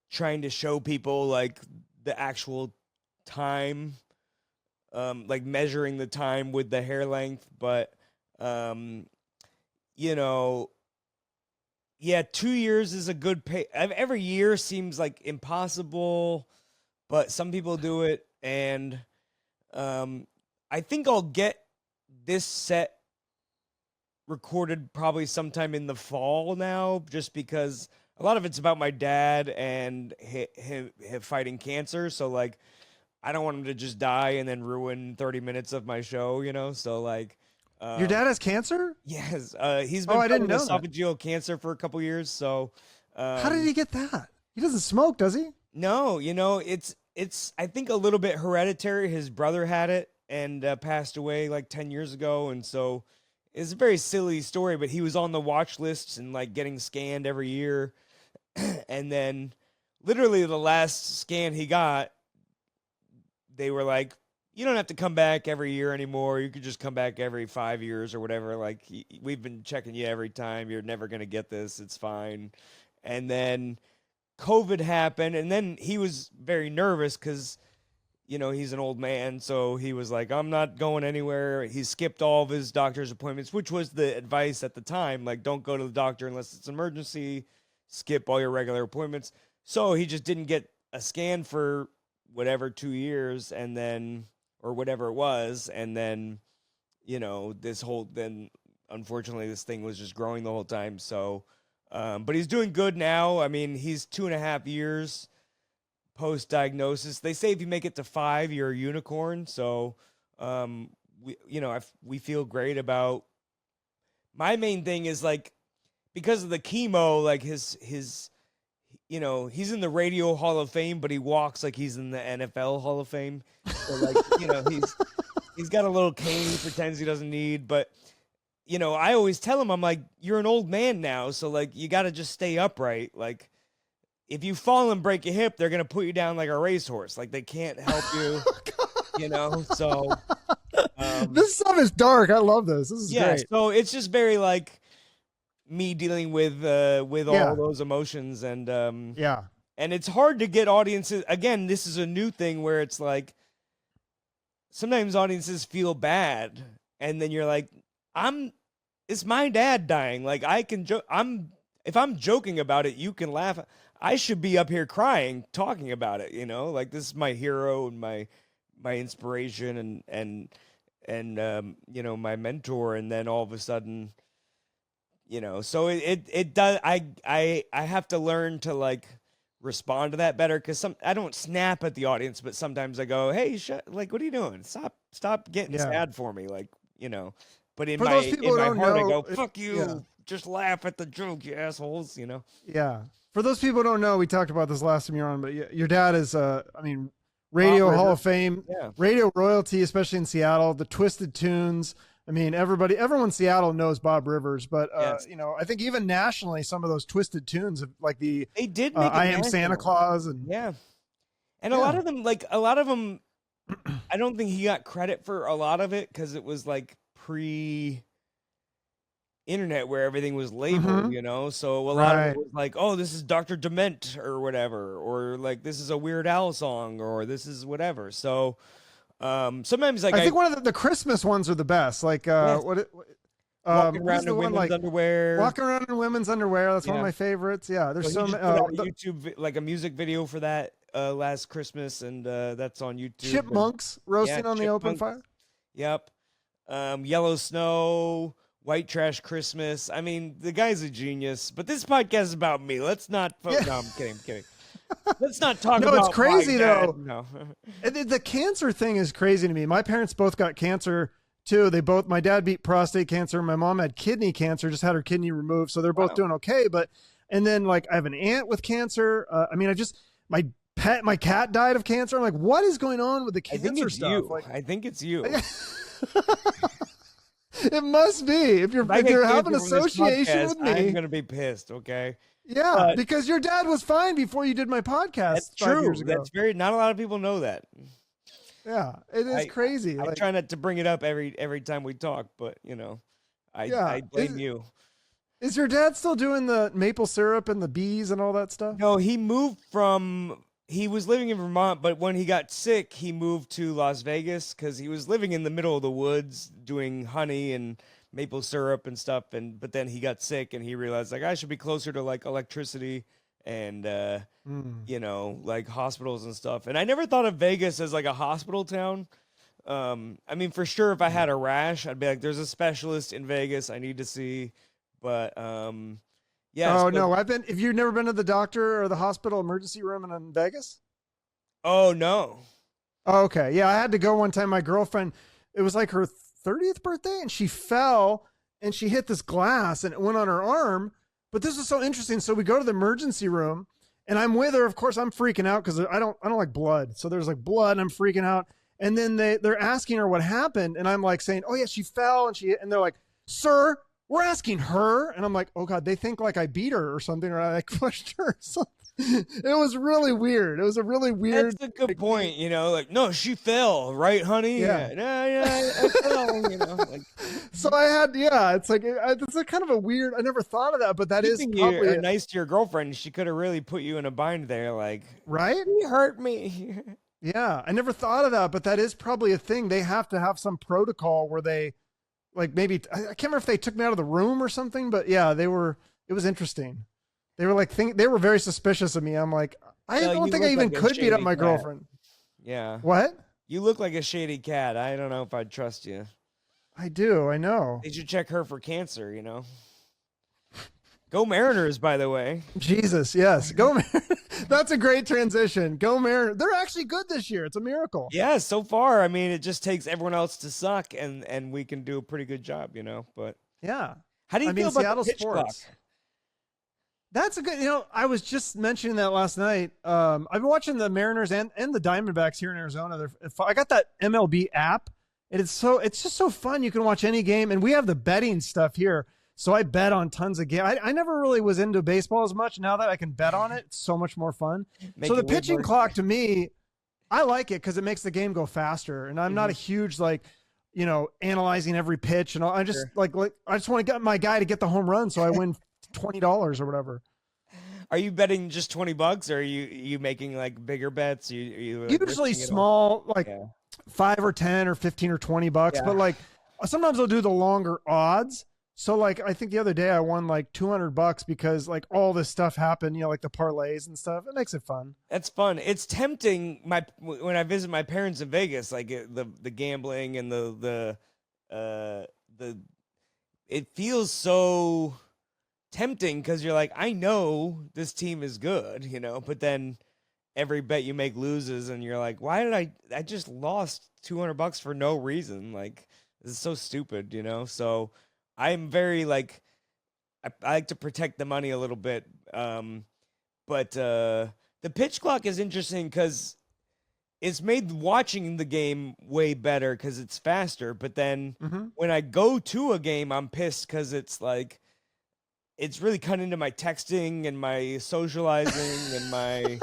trying to show people, like, the actual time, like, measuring the time with the hair length, but, you know, yeah, 2 years is a good pace. Every year seems, like, impossible, but some people do it, and... I think I'll get this set recorded probably sometime in the fall now, just because a lot of it's about my dad and him fighting cancer. So like, I don't want him to just die and then ruin 30 minutes of my show, you know? So like, your dad has cancer? Yes. He's been I didn't know esophageal cancer for a couple years. So, how did he get that? He doesn't smoke, does he? No, you know, it's I think a little bit hereditary. His brother had it, and passed away like 10 years ago. And so it's a very silly story, but he was on the watch lists and like getting scanned every year. And then literally the last scan he got, they were like, you don't have to come back every year anymore. You could just come back every 5 years or whatever. Like, we've been checking you every time. You're never going to get this. It's fine. And then COVID happened, and then he was very nervous because, you know, he's an old man. So he was like, I'm not going anywhere. He skipped all of his doctor's appointments, which was the advice at the time. Like, don't go to the doctor unless it's an emergency. Skip all your regular appointments. So he just didn't get a scan for whatever 2 years, and then, or whatever it was, and then, you know, then unfortunately this thing was just growing the whole time. So but he's doing good now. I mean, he's 2.5 years post diagnosis. They say if you make it to 5, you're a unicorn. So we feel great about. My main thing is like, because of the chemo, like his you know, he's in the Radio Hall of Fame, but he walks like he's in the NFL Hall of Fame. So like, you know, he's got a little cane he pretends he doesn't need. But, you know, I always tell him, I'm like, you're an old man now, so like you got to just stay upright. Like, if you fall and break a hip, they're gonna put you down like a racehorse. Like, they can't help you, you know. So this stuff is dark. I love this. This is great. So it's just very like me dealing with all those emotions, and and it's hard to get audiences. Again, this is a new thing where it's like sometimes audiences feel bad, and then you're like, it's my dad dying. Like, I can joke. If I'm joking about it, you can laugh. I should be up here crying talking about it, you know. Like, this is my hero and my inspiration and you know, my mentor, and then all of a sudden, you know, so it does. I have to learn to like respond to that better, because I don't snap at the audience, but sometimes I go, hey, like, what are you doing? Stop getting sad for me, like, you know. But in my heart, I go, fuck you, just laugh at the joke, you assholes, you know. Yeah. For those people who don't know, we talked about this last time you were on, but your dad is, Radio Hall of Fame, radio royalty, especially in Seattle, the Twisted Tunes. I mean, everyone in Seattle knows Bob Rivers, but you know, I think even nationally, some of those Twisted Tunes, like they did make I Am Santa Claus, and a lot of them, I don't think he got credit for a lot of it, because it was like pre-internet where everything was labeled, you know. So a lot of it was like, oh, this is Dr. Dement or whatever, or like this is a Weird Al song, or this is whatever. So sometimes, like, I think one of the Christmas ones are the best. Like walking around in women's underwear. Walking around in women's underwear. That's one of my favorites. Yeah, there's so YouTube, like a music video for that last Christmas, and that's on YouTube. Chipmunks roasting on the open fire. Yep. Yellow Snow, White Trash Christmas. I mean, the guy's a genius. But this podcast is about me. Let's not. No, I'm kidding. Let's not talk about. No, it's crazy though. No. The cancer thing is crazy to me. My parents both got cancer too. My dad beat prostate cancer. My mom had kidney cancer, just had her kidney removed. So they're both doing okay. And then like I have an aunt with cancer. I mean, my cat died of cancer. I'm like, what is going on with the cancer stuff? Like, I think it's you. It must be. If you're having an association with me, I'm gonna be pissed. Okay. Yeah, because your dad was fine before you did my podcast. That's true. That's not a lot of people know that. Yeah, it is crazy. I try not to bring it up every time we talk, but you know, I blame you. Is your dad still doing the maple syrup and the bees and all that stuff? No, he was living in Vermont, but when he got sick, he moved to Las Vegas, because he was living in the middle of the woods doing honey and maple syrup and stuff. But then he got sick, and he realized, like, I should be closer to like electricity and you know, like hospitals and stuff. And I never thought of Vegas as like a hospital town. I mean, for sure, if I had a rash, I'd be like, there's a specialist in Vegas I need to see. But yeah. No, have you never been to the doctor or the hospital emergency room in Vegas? Oh, no. Oh, okay. Yeah, I had to go one time. My girlfriend, it was like her 30th birthday, and she fell and she hit this glass and it went on her arm. But this was so interesting. So we go to the emergency room, and I'm with her. Of course, I'm freaking out because I don't like blood. So there's like blood, and I'm freaking out. And then they're asking her what happened. And I'm like saying, oh yeah, she fell. And they're like, sir, we're asking her. And I'm like, oh God, they think like I beat her or something, or I like pushed her or something. It was really weird. It was a really weird. That's a good point, like, no, she fell, right, honey? Yeah. I fell, like. So I had, it's like, it's a kind of a weird, I never thought of that, but that is probably you're nice to your girlfriend. She could have really put you in a bind there, like, right? She hurt me. Yeah, I never thought of that, but that is probably a thing. They have to have some protocol where they, like, maybe, I can't remember if they took me out of the room or something, but yeah, it was interesting. They were like, they were very suspicious of me. I'm like, I don't think I even could beat up my girlfriend. Yeah. What? You look like a shady cat. I don't know if I'd trust you. I do. I know. They should check her for cancer, Go Mariners, by the way. Jesus, yes. Go Mariners. That's a great transition. Go Mariners. They're actually good this year. It's a miracle. Yeah, so far. I mean, it just takes everyone else to suck, and we can do a pretty good job, But yeah. How do you feel about Seattle the pitch sports? clock? That's a good, I was just mentioning that last night. I've been watching the Mariners and the Diamondbacks here in Arizona. I got that MLB app. It's just so fun. You can watch any game, and we have the betting stuff here. So I bet on tons of games. I never really was into baseball as much. Now that I can bet on it, it's so much more fun. So the pitching clock, to me, I like it because it makes the game go faster. And I'm not a huge, analyzing every pitch. And I just I just want to get my guy to get the home run so I win $20 or whatever. Are you betting just $20, or are you making like bigger bets? You usually small, like 5 or 10 or 15 or $20, but like sometimes I'll do the longer odds. So like I think the other day I won like $200 because like all this stuff happened, like the parlays and stuff. It makes it fun. That's fun. It's tempting. When I visit my parents in Vegas, like the gambling and the it feels so tempting because you're like, I know this team is good, but then every bet you make loses, and you're like, why did I just lost $200 for no reason? Like, this is so stupid, So I'm very like, I like to protect the money a little bit. But the pitch clock is interesting because it's made watching the game way better because it's faster. But then when I go to a game, I'm pissed because it's like, it's really cut into my texting and my socializing and my.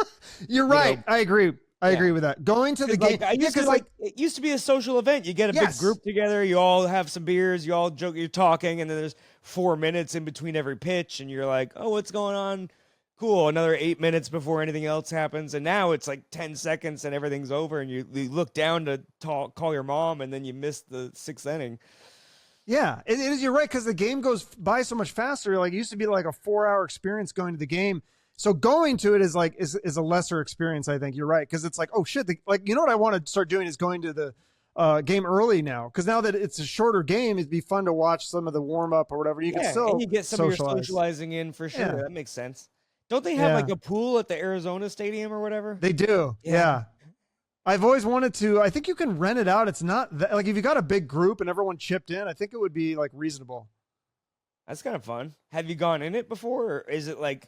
You're right. I agree. I agree with that. Going to the game. It used to be a social event. You get a big group together. You all have some beers. You all joke. You're talking, and then there's 4 minutes in between every pitch, and you're like, "Oh, what's going on? Cool." Another 8 minutes before anything else happens, and now it's like 10 seconds and everything's over, and you look down to call your mom, and then you miss the 6th inning. Yeah, it is. You're right, because the game goes by so much faster. Like, it used to be like a 4-hour experience going to the game. So going to it is like is a lesser experience. I think you're right, because it's like, oh shit, what I want to start doing is going to the game early now, because now that it's a shorter game, it'd be fun to watch some of the warm up or whatever. You can still and you get some of your socializing in for sure. Yeah. That makes sense. Don't they have like a pool at the Arizona Stadium or whatever? They do. Yeah. I've always wanted to. I think you can rent it out. It's not that, like, if you got a big group and everyone chipped in, I think it would be like reasonable. That's kind of fun. Have you gone in it before, or is it like,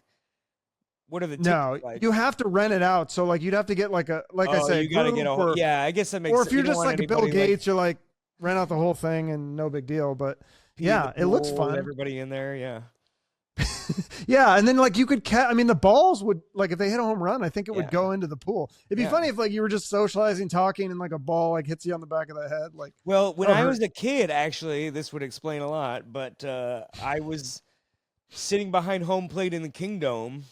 what are the tickets like? You have to rent it out. So like you'd have to get like I said, you got to get a whole. Yeah, I guess that makes sense. Or if you're just like Bill Gates, you're like rent out the whole thing and no big deal. But yeah, it looks fun. Everybody in there, yeah. Yeah, and then like you could the balls would, like, if they hit a home run, I think it would go into the pool. It'd be funny if like you were just socializing, talking, and like a ball like hits you on the back of the head. Like, well, when I was a kid, actually, this would explain a lot. But I was sitting behind home plate in the Kingdome,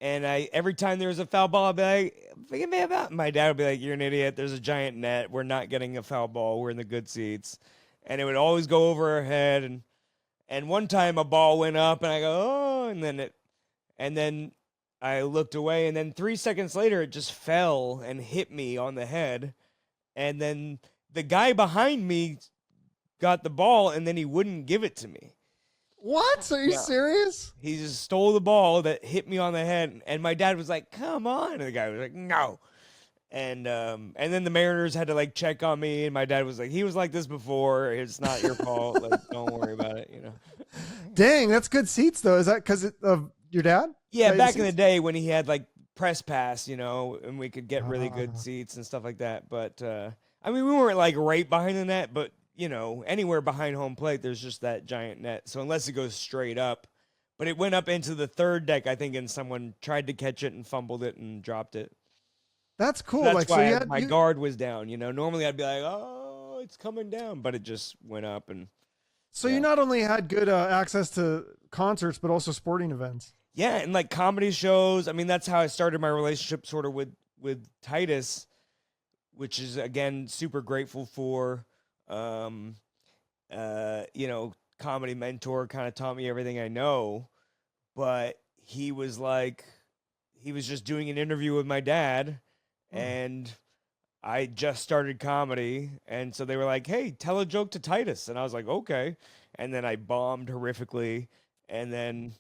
and every time there was a foul ball, I'd be like, "Forget me about." My dad would be like, "You're an idiot. There's a giant net. We're not getting a foul ball. We're in the good seats," and it would always go over our head. And one time a ball went up, and I go, "Oh," and then I looked away, and then 3 seconds later it just fell and hit me on the head. And then the guy behind me got the ball, and then he wouldn't give it to me. What? Are you serious? He just stole the ball that hit me on the head, and my dad was like, "Come on," and the guy was like, "No." And then the Mariners had to like check on me, and my dad was like, "He was like this before. It's not your fault. Like, don't worry about it." Dang, that's good seats though. Is that because of your dad? Yeah, back in the day when he had like press pass, you know, and we could get really good Ah. seats and stuff like that. But I mean, we weren't like right behind the net, but you know, anywhere behind home plate, there's just that giant net. So unless it goes straight up, but it went up into the third deck, I think, and someone tried to catch it and fumbled it and dropped it. That's So cool. that's Like, so why you had my you, guard was down. You know, normally I'd be like, oh, it's coming down, but it just went up and. so Yeah. you not only had good access to concerts, but also sporting events. Yeah, and like comedy shows. I mean, that's how I started my relationship sort of with Titus, which is again super grateful for. You know, comedy mentor kind of taught me everything I know, but he was just doing an interview with my dad, and I just started comedy, and so they were like, "Hey, tell a joke to Titus," and I was like, "Okay," and then I bombed horrifically, and then.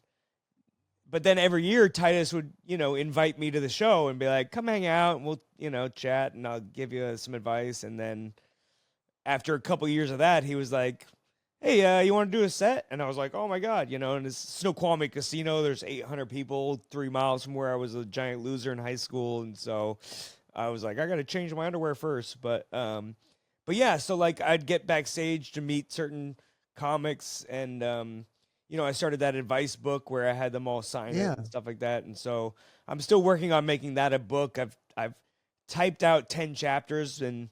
But then every year Titus would, you know, invite me to the show and be like, "Come hang out and we'll, you know, chat and I'll give you some advice." And then after a couple years of that, he was like, "Hey, you want to do a set?" And I was like, "Oh my god," you know. And it's Snoqualmie Casino. There's 800 people 3 miles from where I was a giant loser in high school, and so I was like, I got to change my underwear first. But yeah. So like, I'd get backstage to meet certain comics, and you know, I started that advice book where I had them all sign Yeah. it and stuff like that. And so I'm still working on making that a book. I've typed out 10 chapters and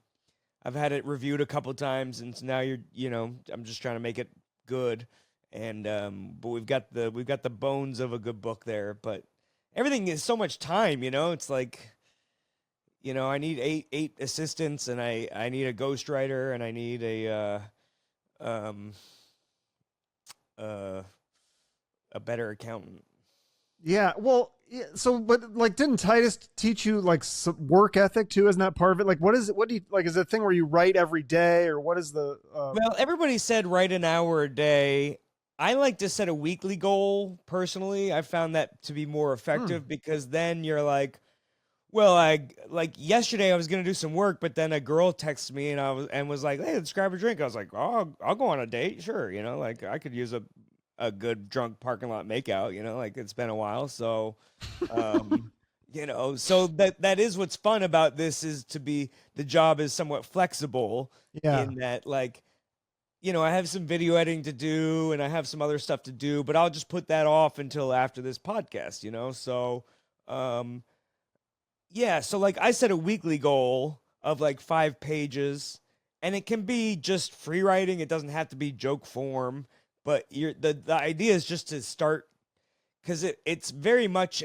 I've had it reviewed a couple times, and so now you know, I'm just trying to make it good. And but we've got the bones of a good book there, but everything is so much time, you know. It's like, you know, I need eight assistants, and I need a ghostwriter, and I need a better accountant. Yeah. Well, yeah, so, but like, didn't Titus teach you like some work ethic too? Isn't that part of it? Like, what is it? What do you like? Is it a thing where you write every day, or what is the? Well, everybody said write an hour a day. I like to set a weekly goal personally. I found that to be more effective because then you're like, well, I like yesterday I was gonna do some work, but then a girl texted me and was like, "Hey, let's grab a drink." I was like, "Oh, I'll go on a date, sure." You know, like I could use a good drunk parking lot makeout. You know, like it's been a while, so you know, so that is what's fun about this is the job is somewhat flexible Yeah. in that, like, you know, I have some video editing to do and I have some other stuff to do, but I'll just put that off until after this podcast. You know, so yeah, so like I set a weekly goal of like 5 pages, and it can be just free writing. It doesn't have to be joke form, but the idea is just to start, because it's very much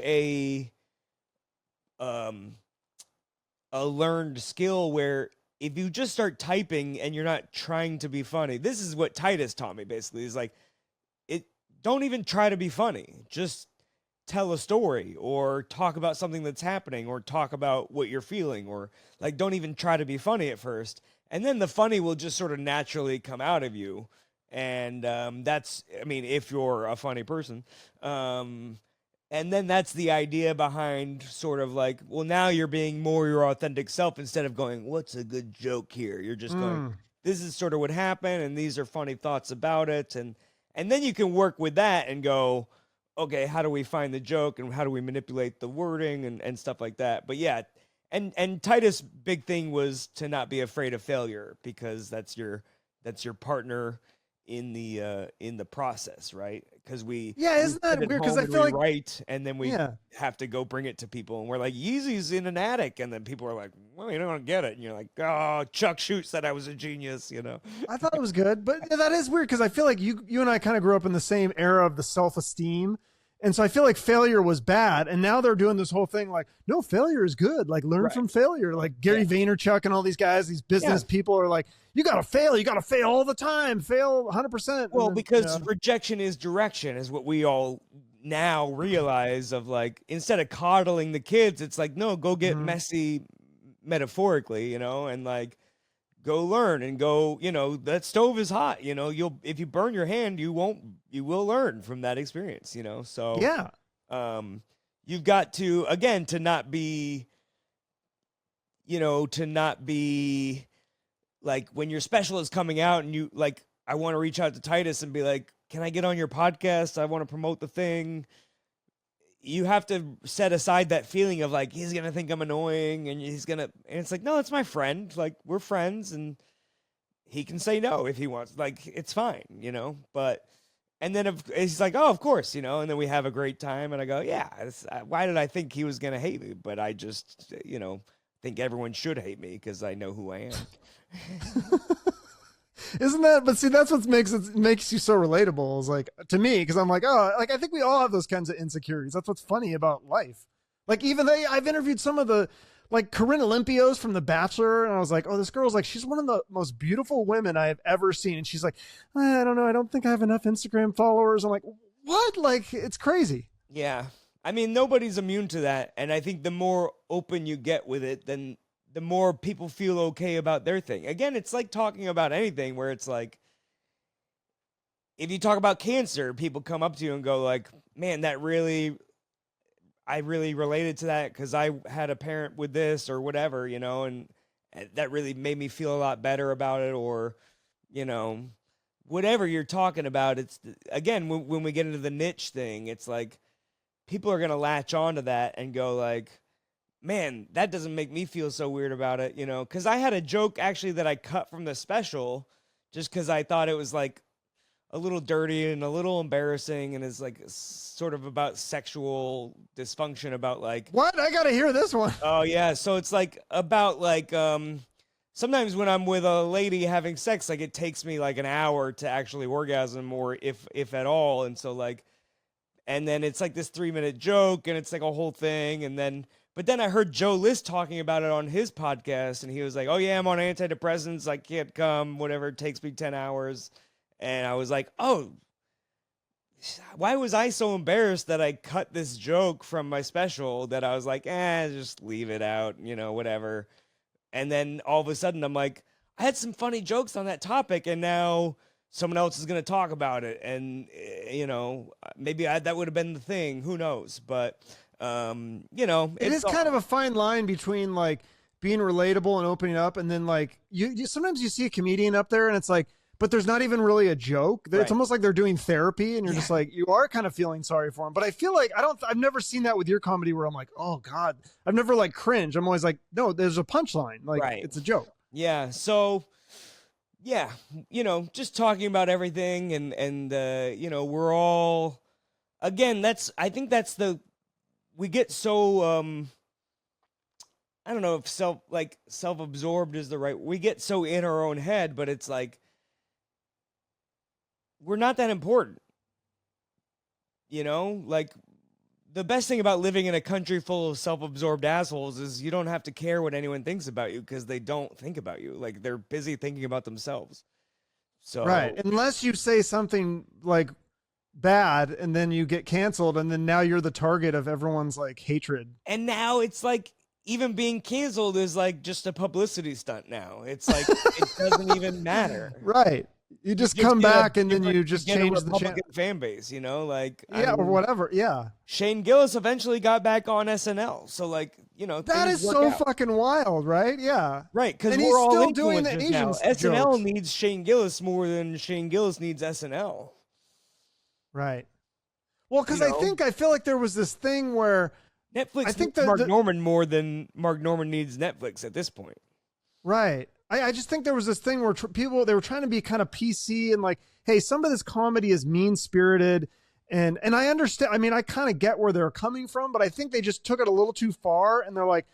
um a learned skill where if you just start typing and you're not trying to be funny, this is what Titus taught me basically, is like, it don't even try to be funny. Just tell a story or talk about something that's happening or talk about what you're feeling, or like, don't even try to be funny at first. And then the funny will just sort of naturally come out of you. And that's, I mean, if you're a funny person. And then that's the idea behind sort of like, well, now you're being more your authentic self instead of going, what's a good joke here? You're just going, this is sort of what happened, and these are funny thoughts about it. And then you can work with that and go, okay, how do we find the joke and how do we manipulate the wording and stuff like that? But yeah, and Titus' big thing was to not be afraid of failure, because that's your partner in the process, right? Because Isn't that weird? Because I feel like write, and then we have to go bring it to people, and we're like, Yeezy's in an attic, and then people are like, well, you don't get it, and you're like, oh, Chuck Shute said I was a genius, you know. I thought it was good, but that is weird because I feel like you and I kind of grew up in the same era of the self-esteem. And so I feel like failure was bad. And now they're doing this whole thing like, no, failure is good. Like, learn from failure. Like Gary Vaynerchuk and all these guys, these business people are like, you got to fail. You got to fail all the time. Fail 100%. Well, because rejection is direction, is what we all now realize, of like, instead of coddling the kids, it's like, no, go get messy metaphorically, you know, and like, go learn and go, you know, that stove is hot, you know, if you burn your hand, you will learn from that experience, you know? So, you've got to, again, to not be like, when your special is coming out and you like, I want to reach out to Titus and be like, can I get on your podcast? I want to promote the thing. you have to set aside that feeling of like he's gonna think I'm annoying and and it's like, no, it's my friend, like we're friends and he can say no if he wants, like it's fine, but and then he's like, oh, of course, and then we have a great time and I go, yeah, why did I think he was gonna hate me? But I just think everyone should hate me because I know who I am. Isn't that? But see, that's what makes you so relatable. Is like to me, because I'm like, oh, like I think we all have those kinds of insecurities. That's what's funny about life. Like even I've interviewed some of the like Corinne Olympios from The Bachelor, and I was like, oh, this girl's like, she's one of the most beautiful women I have ever seen, and she's like, I don't know, I don't think I have enough Instagram followers. I'm like, what? Like it's crazy. Yeah, I mean, nobody's immune to that, and I think the more open you get with it, then the more people feel okay about their thing. Again, it's like talking about anything where it's like, if you talk about cancer, people come up to you and go like, man, I really related to that because I had a parent with this or whatever, and that really made me feel a lot better about it, or, whatever you're talking about. It's, again, when we get into the niche thing, it's like people are going to latch on to that and go like, man, that doesn't make me feel so weird about it, because I had a joke actually that I cut from the special just because I thought it was like a little dirty and a little embarrassing and is like sort of about sexual dysfunction, about like, what? I gotta hear this one. Oh yeah. So it's like about like, sometimes when I'm with a lady having sex, like it takes me like an hour to actually orgasm, or if at all. And so like, and then it's like this 3-minute joke and it's like a whole thing. But then I heard Joe List talking about it on his podcast, and he was like, oh yeah, I'm on antidepressants. I can't come, whatever. It takes me 10 hours. And I was like, oh, why was I so embarrassed that I cut this joke from my special that I was like, just leave it out, whatever. And then all of a sudden I'm like, I had some funny jokes on that topic, and now someone else is going to talk about it. And, maybe that would have been the thing. Who knows? But, it is kind of a fine line between like being relatable and opening up, and then like you sometimes you see a comedian up there and it's like, but there's not even really a joke. It's almost like they're doing therapy, and you're just like, you are kind of feeling sorry for them. But I feel like I've never seen that with your comedy where I'm like, oh God, I've never like cringe. I'm always like, no, there's a punchline. Like it's a joke. Yeah. So yeah, just talking about everything and we're all, again, I think that's we get so, I don't know if self-absorbed is the right, we get so in our own head, but it's like, we're not that important, like the best thing about living in a country full of self-absorbed assholes is you don't have to care what anyone thinks about you, because they don't think about you. Like they're busy thinking about themselves. So right. Unless you say something like bad and then you get canceled, and then now you're the target of everyone's like hatred. And now it's like, even being canceled is like just a publicity stunt now. It's like, it doesn't even matter. Right. You just come back and then you just change the channel. Fan base, like, or whatever. Yeah. Shane Gillis eventually got back on SNL. So like, that is so fucking wild, right? Yeah. Right. Cause we're all still doing the Asian now. SNL needs Shane Gillis more than Shane Gillis needs SNL. Right. Well, cause I feel like there was this thing where Netflix, I think Mark Norman more than Mark Norman needs Netflix at this point. Right. I just think there was this thing where people, they were trying to be kind of PC and like, hey, some of this comedy is mean-spirited. And I understand. I mean, I kind of get where they're coming from, but I think they just took it a little too far. And they're like,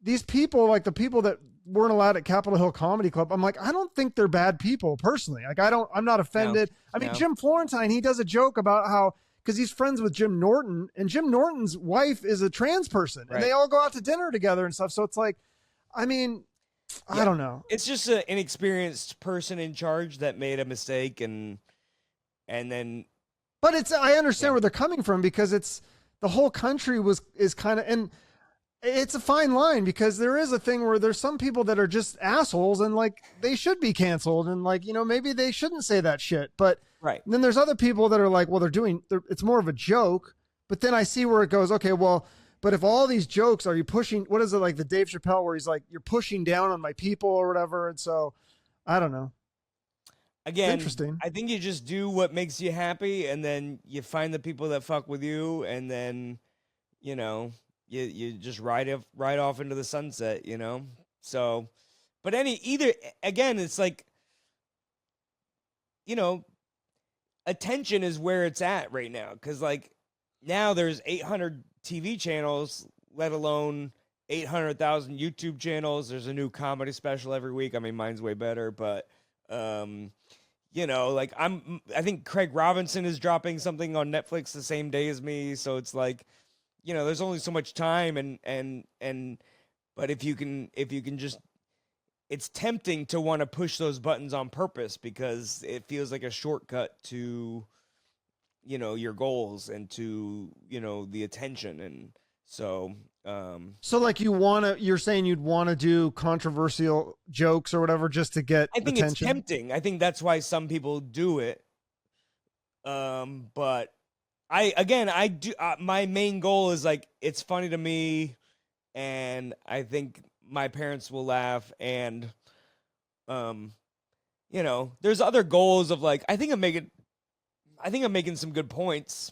these people, like the people that weren't allowed at Capitol Hill Comedy Club, I'm like, I don't think they're bad people personally. Like, I'm not offended. No, I mean, Jim Florentine, he does a joke about how, because he's friends with Jim Norton, and Jim Norton's wife is a trans person, and they all go out to dinner together and stuff. So it's like, I mean, I don't know. It's just an inexperienced person in charge that made a mistake, and then. But I understand where they're coming from, because it's the whole country is kind of, and it's a fine line, because there is a thing where there's some people that are just assholes and like they should be canceled, and like, maybe they shouldn't say that shit. But then there's other people that are like, well, it's more of a joke. But then I see where it goes, okay, well, but if all these jokes are you pushing, what is it, like the Dave Chappelle where he's like, you're pushing down on my people or whatever. And so I don't know. Again, interesting. I think you just do what makes you happy, and then you find the people that fuck with you, and then you know, you just ride off into the sunset, you know? So, but either, again, it's like, you know, attention is where it's at right now. Cause like now there's 800 TV channels, let alone 800,000 YouTube channels. There's a new comedy special every week. I mean, mine's way better, but, you know, like I think Craig Robinson is dropping something on Netflix the same day as me. So it's like, you know, there's only so much time but if you can just, it's tempting to want to push those buttons on purpose because it feels like a shortcut to, you know, your goals and to, you know, the attention. And so, So like you're saying you'd want to do controversial jokes or whatever just to get I think attention? it's tempting. I think that's why some people do it. But I do, my main goal is like, it's funny to me and I think my parents will laugh and, you know, there's other goals of like, I think I'm making some good points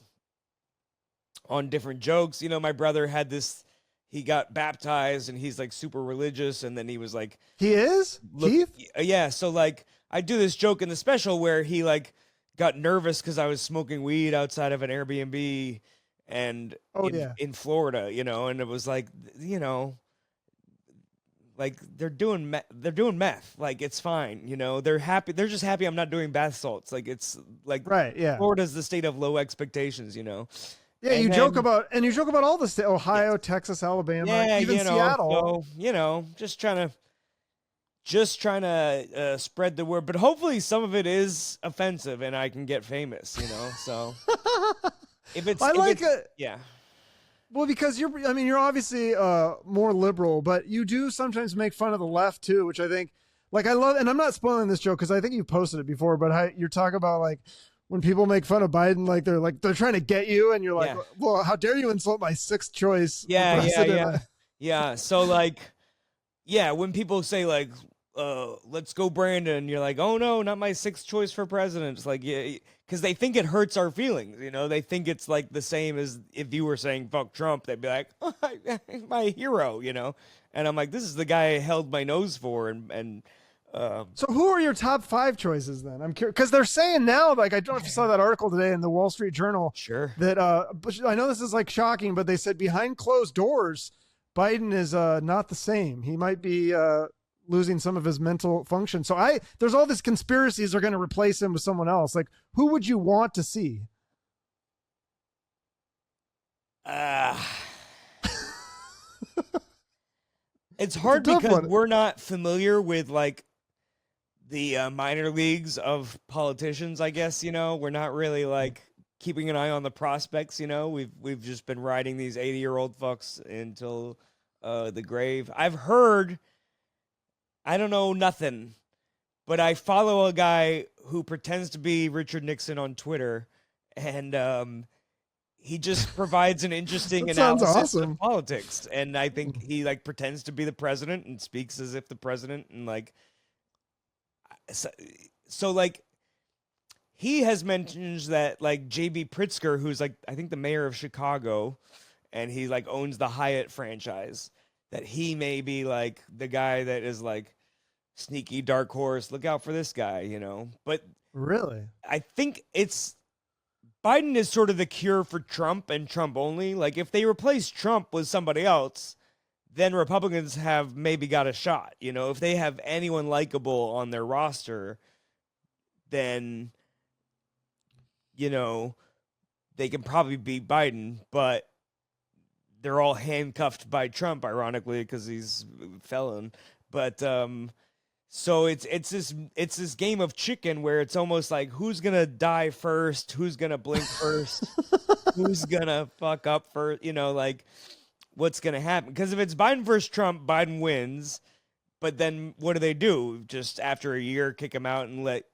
on different jokes. You know, my brother had this, he got baptized and he's like super religious. And then he was like, He is? Keith? yeah. So like I do this joke in the special where he like got nervous because I was smoking weed outside of an Airbnb and in Florida, you know, and it was like, you know, like they're doing meth. Like it's fine, you know. They're happy. They're just happy I'm not doing bath salts. Like it's like right, yeah. Florida's the state of low expectations, you know. Yeah, you joke about all the states: Ohio, Texas, Alabama, yeah, even you know, Seattle. So, you know, just trying to spread the word. But hopefully, some of it is offensive, and I can get famous, you know. So if it's, yeah. Well, because you're obviously more liberal, but you do sometimes make fun of the left too, which I think, like, I love, and I'm not spoiling this joke because I think you've posted it before, but you're talking about like when people make fun of Biden, like they're trying to get you, and you're like, well, how dare you insult my sixth choice? Yeah. So like, yeah, when people say like, let's go Brandon, you're like, oh no, not my sixth choice for president. It's like, yeah, because they think it hurts our feelings, you know. They think it's like the same as if you were saying fuck Trump. They'd be like, oh, my hero, you know. And I'm like, this is the guy I held my nose for. And so who are your top 5 choices then? I'm curious because they're saying now, like, I don't know if you saw that article today in the Wall Street Journal. Sure. That I know this is like shocking, but they said behind closed doors, Biden is not the same. He might be losing some of his mental function. So there's all these conspiracies are going to replace him with someone else. Like, who would you want to see? It's hard because we're not familiar with like the minor leagues of politicians, I guess, you know. We're not really like keeping an eye on the prospects, you know. We've just been riding these 80-year-old fucks until the grave. I've heard, I don't know nothing, but I follow a guy who pretends to be Richard Nixon on Twitter, and he just provides an interesting analysis of politics. And I think he like pretends to be the president and speaks as if the president, and like, so like, he has mentioned that like J.B. Pritzker, who's like, I think the mayor of Chicago, and he like owns the Hyatt franchise, that he may be like the guy that is like sneaky dark horse. Look out for this guy, you know. But really, I think Biden is sort of the cure for Trump and Trump only. Like if they replace Trump with somebody else, then Republicans have maybe got a shot. You know, if they have anyone likable on their roster, then, you know, they can probably beat Biden, but they're all handcuffed by Trump, ironically, because he's a felon. But so it's this game of chicken where it's almost like who's gonna die first, who's gonna blink first, who's gonna fuck up first, you know, like what's gonna happen? Because if it's Biden versus Trump, Biden wins. But then what do? Just after a year, kick him out and let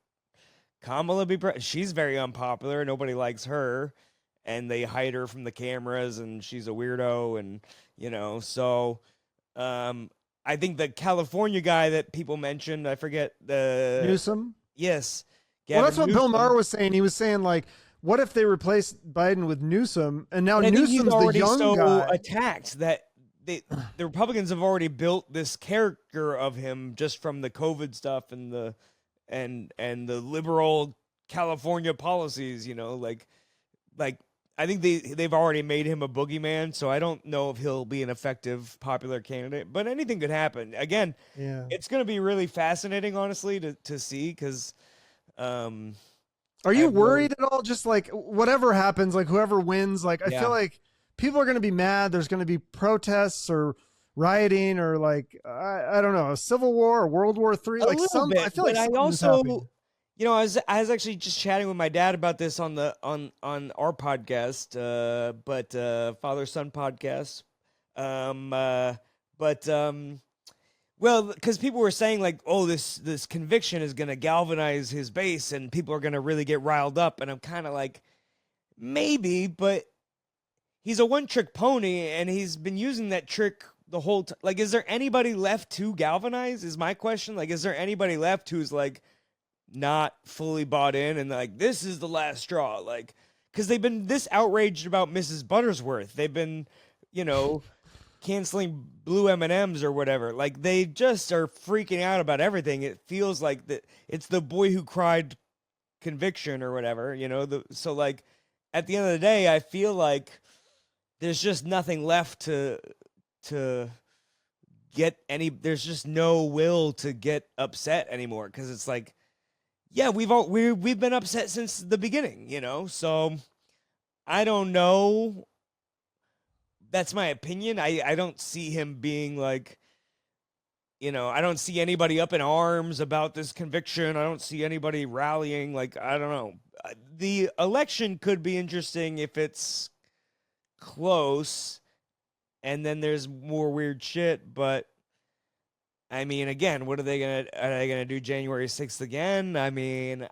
Kamala be she's very unpopular. Nobody likes her, and they hide her from the cameras, and she's a weirdo, and you know. So, I think the California guy that people mentioned, I forget the Newsom. Yes, Gavin Well, that's what Bill Maher was saying. He was saying like what if they replace Biden with Newsom, and now I think he's Newsom's the already young so guy? attacked that the Republicans have already built this character of him just from the COVID stuff and the liberal California policies, you know, like I think they've already made him a boogeyman, so I don't know if he'll be an effective popular candidate, but anything could happen. Again, Yeah. it's going to be really fascinating, honestly, to see, because Are you worried at all? Just like whatever happens, like whoever wins, like I feel like people are going to be mad. There's going to be protests or rioting or like I don't know, a civil war or World War III. Like bit, I feel like I something's also, happening. you know, I was actually just chatting with my dad about this on our podcast, father son podcast, well, because people were saying like, oh, this conviction is going to galvanize his base and people are going to really get riled up. And I'm kind of like, maybe, but he's a one-trick pony and he's been using that trick the whole time. Like, is there anybody left to galvanize is my question. Like, is there anybody left who's like not fully bought in and like, this is the last straw? Like, because they've been this outraged about Mrs. Buttersworth. They've been, you know, canceling blue M&Ms or whatever. Like, they just are freaking out about everything. It feels like that it's the boy who cried conviction or whatever, you know. So like at the end of the day, I feel like there's just nothing left to get any. There's just no will to get upset anymore, because it's like, yeah, we've been upset since the beginning, you know. So I don't know. That's my opinion. I don't see him being like, you know, I don't see anybody up in arms about this conviction. I don't see anybody rallying. Like, I don't know. The election could be interesting if it's close and then there's more weird shit. But I mean, again, are they gonna do January 6th again? I mean,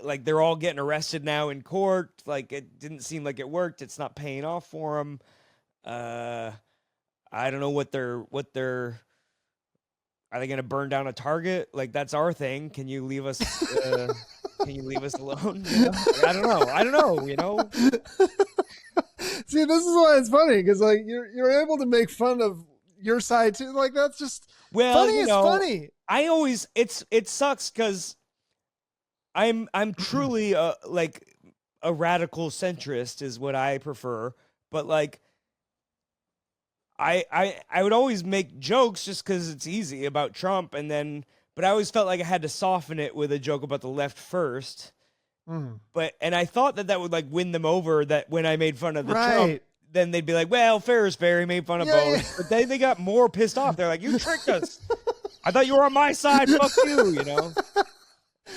like, they're all getting arrested now in court. Like, it didn't seem like it worked. It's not paying off for them. I don't know what they're are they going to burn down a Target? Like, that's our thing. Can you leave us can you leave us alone? You know? I don't know, you know. See, this is why it's funny, because like you're able to make fun of your side too. Like, that's just funny. It's funny. I always it sucks because I'm truly like a radical centrist is what I prefer, but like I would always make jokes just because it's easy about Trump, but I always felt like I had to soften it with a joke about the left first. And I thought that would like win them over, that when I made fun of the Trump, then they'd be like, well, fair is fair, he made fun of both. Yeah. But they got more pissed off. They're like, you tricked us. I thought you were on my side. Fuck you, you know?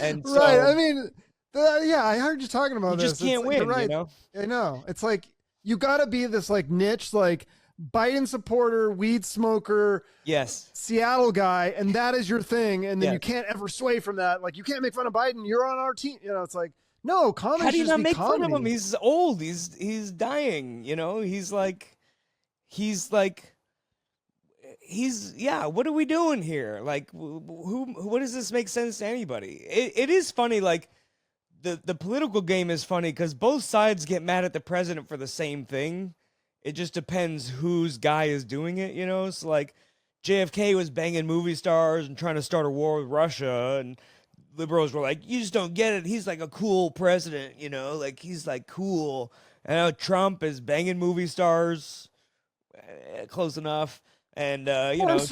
And so, I mean, yeah, I heard you talking about this. You just can't win, right. You know? I know. It's like, you got to be this like niche, like Biden supporter, weed smoker, yes, Seattle guy, and that is your thing. And then you can't ever sway from that. Like, you can't make fun of Biden. You're on our team. You know, it's like, no, comedy. How do you not make comedy. fun of him? He's old. He's dying. You know, yeah. What are we doing here? Like, what does this make sense to anybody? It is funny. Like, the political game is funny because both sides get mad at the president for the same thing. It just depends whose guy is doing it, you know? So, like, JFK was banging movie stars and trying to start a war with Russia, and liberals were like, you just don't get it. He's like a cool president, you know? Like, he's like cool. And now Trump is banging movie stars, close enough, and, trying to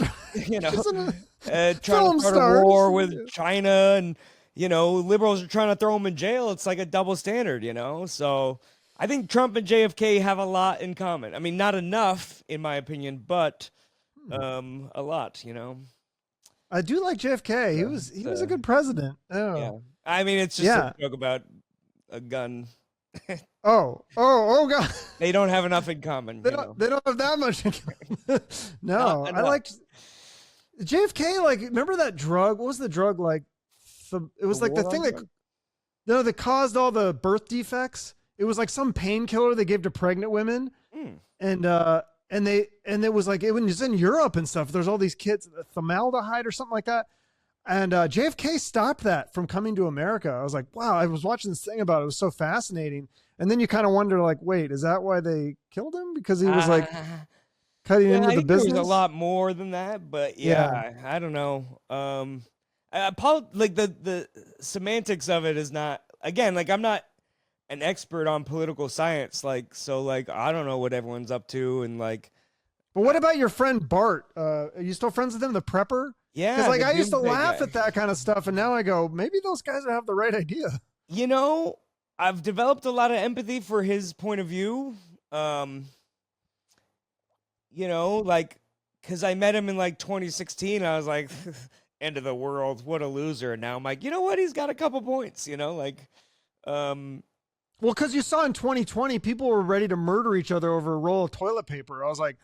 start a war with China, and, you know, liberals are trying to throw him in jail. It's like a double standard, you know? So I think Trump and JFK have a lot in common. I mean, not enough, in my opinion, but a lot, you know. I do like JFK. He was a good president. Oh. Yeah. I mean, it's just a joke about a gun. oh God. They don't have enough in common. They don't have that much in common. No, I liked JFK. Like, remember that drug? What was the drug like? It was like the thing that caused all the birth defects. It was like some painkiller they gave to pregnant women, and it was like, it was in Europe and stuff. There's all these kids, formaldehyde or something like that. And JFK stopped that from coming to America. I was like, wow, I was watching this thing about it. It was so fascinating. And then you kind of wonder, like, wait, is that why they killed him? Because he was like cutting into I the think business? there was a lot more than that, but yeah. I don't know. Like the semantics of it is not, again, like I'm not an expert on political science, like, so like I don't know what everyone's up to, and like. But what about your friend Bart? Are you still friends with him, the prepper? Yeah, because like I used to DoomsDay laugh guy. at that kind of stuff, and now I go, maybe those guys have the right idea. You know, I've developed a lot of empathy for his point of view. You know, like, because I met him in like 2016, I was like, end of the world, what a loser. And now I'm like, you know what? He's got a couple points. You know, like, Well, because you saw in 2020, people were ready to murder each other over a roll of toilet paper. I was like,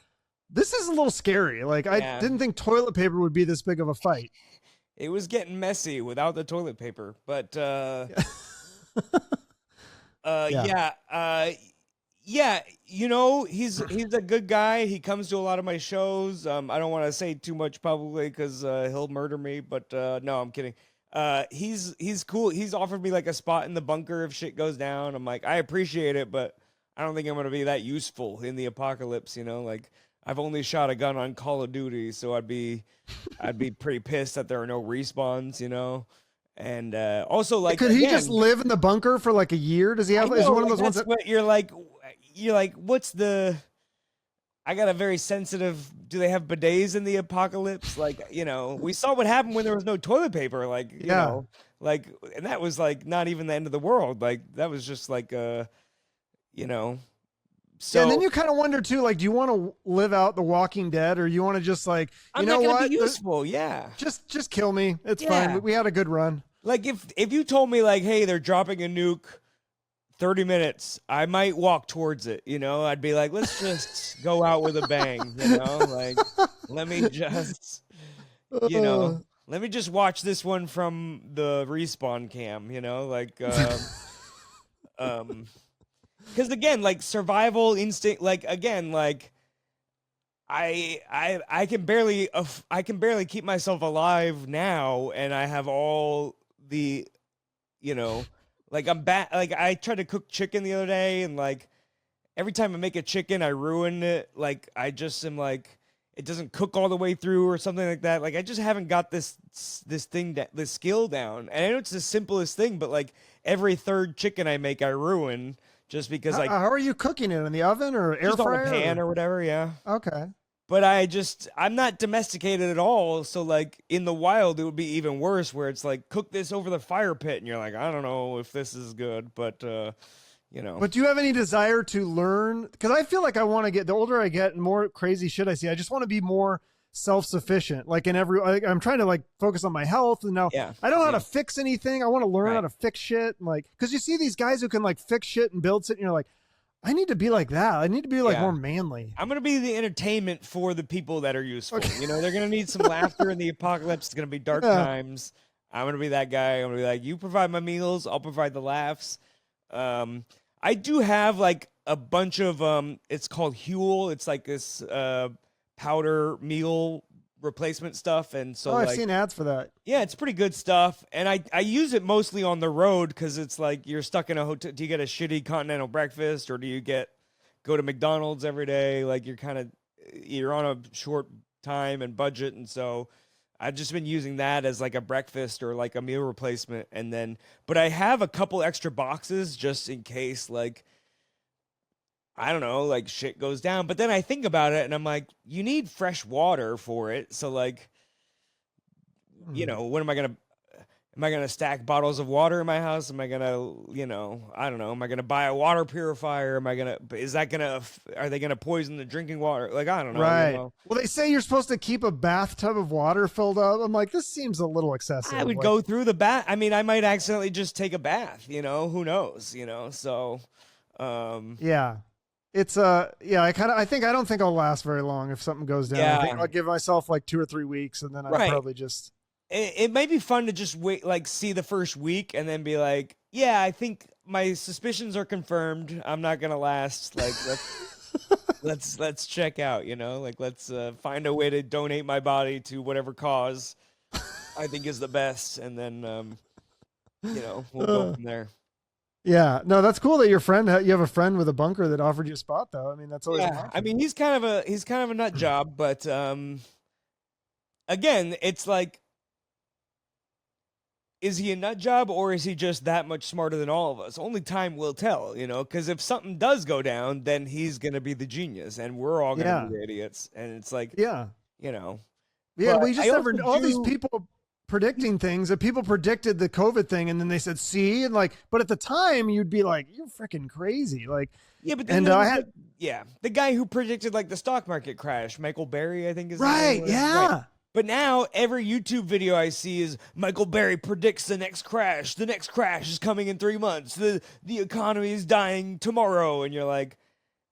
this is a little scary. Like, I didn't think toilet paper would be this big of a fight. It was getting messy without the toilet paper, but yeah, you know, he's a good guy. He comes to a lot of my shows. I don't want to say too much publicly because he'll murder me, but no, I'm kidding. He's cool. He's offered me like a spot in the bunker if shit goes down. I'm like, I appreciate it, but I don't think I'm gonna be that useful in the apocalypse. You know, like. I've only shot a gun on Call of Duty, so I'd be pretty pissed that there are no respawns, you know. And also, like, could he just live in the bunker for like a year? Does he have? Is one of those ones that what you're like? What's the? I got a very sensitive. Do they have bidets in the apocalypse? Like, you know, we saw what happened when there was no toilet paper. Like, you know, like, and that was like not even the end of the world. Like, that was just like you know. So, and then you kind of wonder too, like, do you want to live out The Walking Dead, or you want to just like, I'm not gonna be useful, yeah. Just kill me. It's fine. We had a good run. Like if you told me like, hey, they're dropping a nuke, 30 minutes, I might walk towards it. You know, I'd be like, let's just go out with a bang. You know, like let me just, you know, let me just watch this one from the respawn cam. You know, like. Because again, like survival instinct, like again, like I can barely keep myself alive now, and I have all the, you know, like I'm bad. Like I tried to cook chicken the other day, and like every time I make a chicken, I ruin it. Like I just am like it doesn't cook all the way through or something like that. Like I just haven't got this skill down. And I know it's the simplest thing, but like every third chicken I make, I ruin. Just because, like, how are you cooking it, in the oven or air fryer? On a pan or whatever, yeah. Okay. But I'm not domesticated at all. So, like, in the wild, it would be even worse, where it's like, cook this over the fire pit, and you're like, I don't know if this is good, but you know. But do you have any desire to learn? Because I feel like I want to get, the older I get and more crazy shit I see, I just want to be more self-sufficient. Like I'm trying to like focus on my health, and now I don't know how to fix anything. I want to learn how to fix shit. And like, because you see these guys who can like fix shit and build shit, and you're like, I need to be like that. I need to be like more manly. I'm gonna be the entertainment for the people that are useful. Okay. You know, they're gonna need some laughter in the apocalypse. It's gonna be dark times. I'm gonna be that guy. I'm gonna be like, you provide my meals, I'll provide the laughs. I do have like a bunch of it's called Huel. It's like this powder meal replacement stuff, and so I've seen ads for that. Yeah, it's pretty good stuff, and I use it mostly on the road because it's like you're stuck in a hotel. Do you get a shitty continental breakfast, or do you go to McDonald's every day? Like you're on a short time and budget, and so I've just been using that as like a breakfast or like a meal replacement, and then but I have a couple extra boxes just in case, like, I don't know, like shit goes down. But then I think about it and I'm like, you need fresh water for it. So like, you know, what am I going to stack bottles of water in my house? Am I going to, you know, I don't know. Am I going to buy a water purifier? Are they going to poison the drinking water? Like, I don't know. Right. You know? Well, they say you're supposed to keep a bathtub of water filled up. I'm like, this seems a little excessive. I would go through the bath. I mean, I might accidentally just take a bath, you know, who knows, you know? So, yeah. It's I don't think I'll last very long if something goes down. Yeah. I think I'll give myself like 2 or 3 weeks, and then I'll probably just. It might be fun to just wait, like see the first week, and then be like, yeah, I think my suspicions are confirmed. I'm not gonna last. Like let's check out. You know, like let's find a way to donate my body to whatever cause. I think is the best, and then we'll go from there. Yeah, no, that's cool that you have a friend with a bunker that offered you a spot, though. I mean, that's always an Yeah, option. I mean he's kind of a nut job, but again, it's like, is he a nut job or is he just that much smarter than all of us? Only time will tell, because if something does go down, then he's gonna be the genius, and we're all gonna be the idiots, and it's like, yeah. Yeah, But we just I never also all these do- people predicting things that people predicted the COVID thing and then they said, see, and like, but at the time you'd be like, you're freaking crazy. Like, Yeah, but then and there I was had, the guy who predicted like the stock market crash, Michael Berry, I think is his right. name was. Yeah. Right. But now every YouTube video I see is Michael Berry predicts the next crash. The next crash is coming in 3 months. The economy is dying tomorrow, and you're like,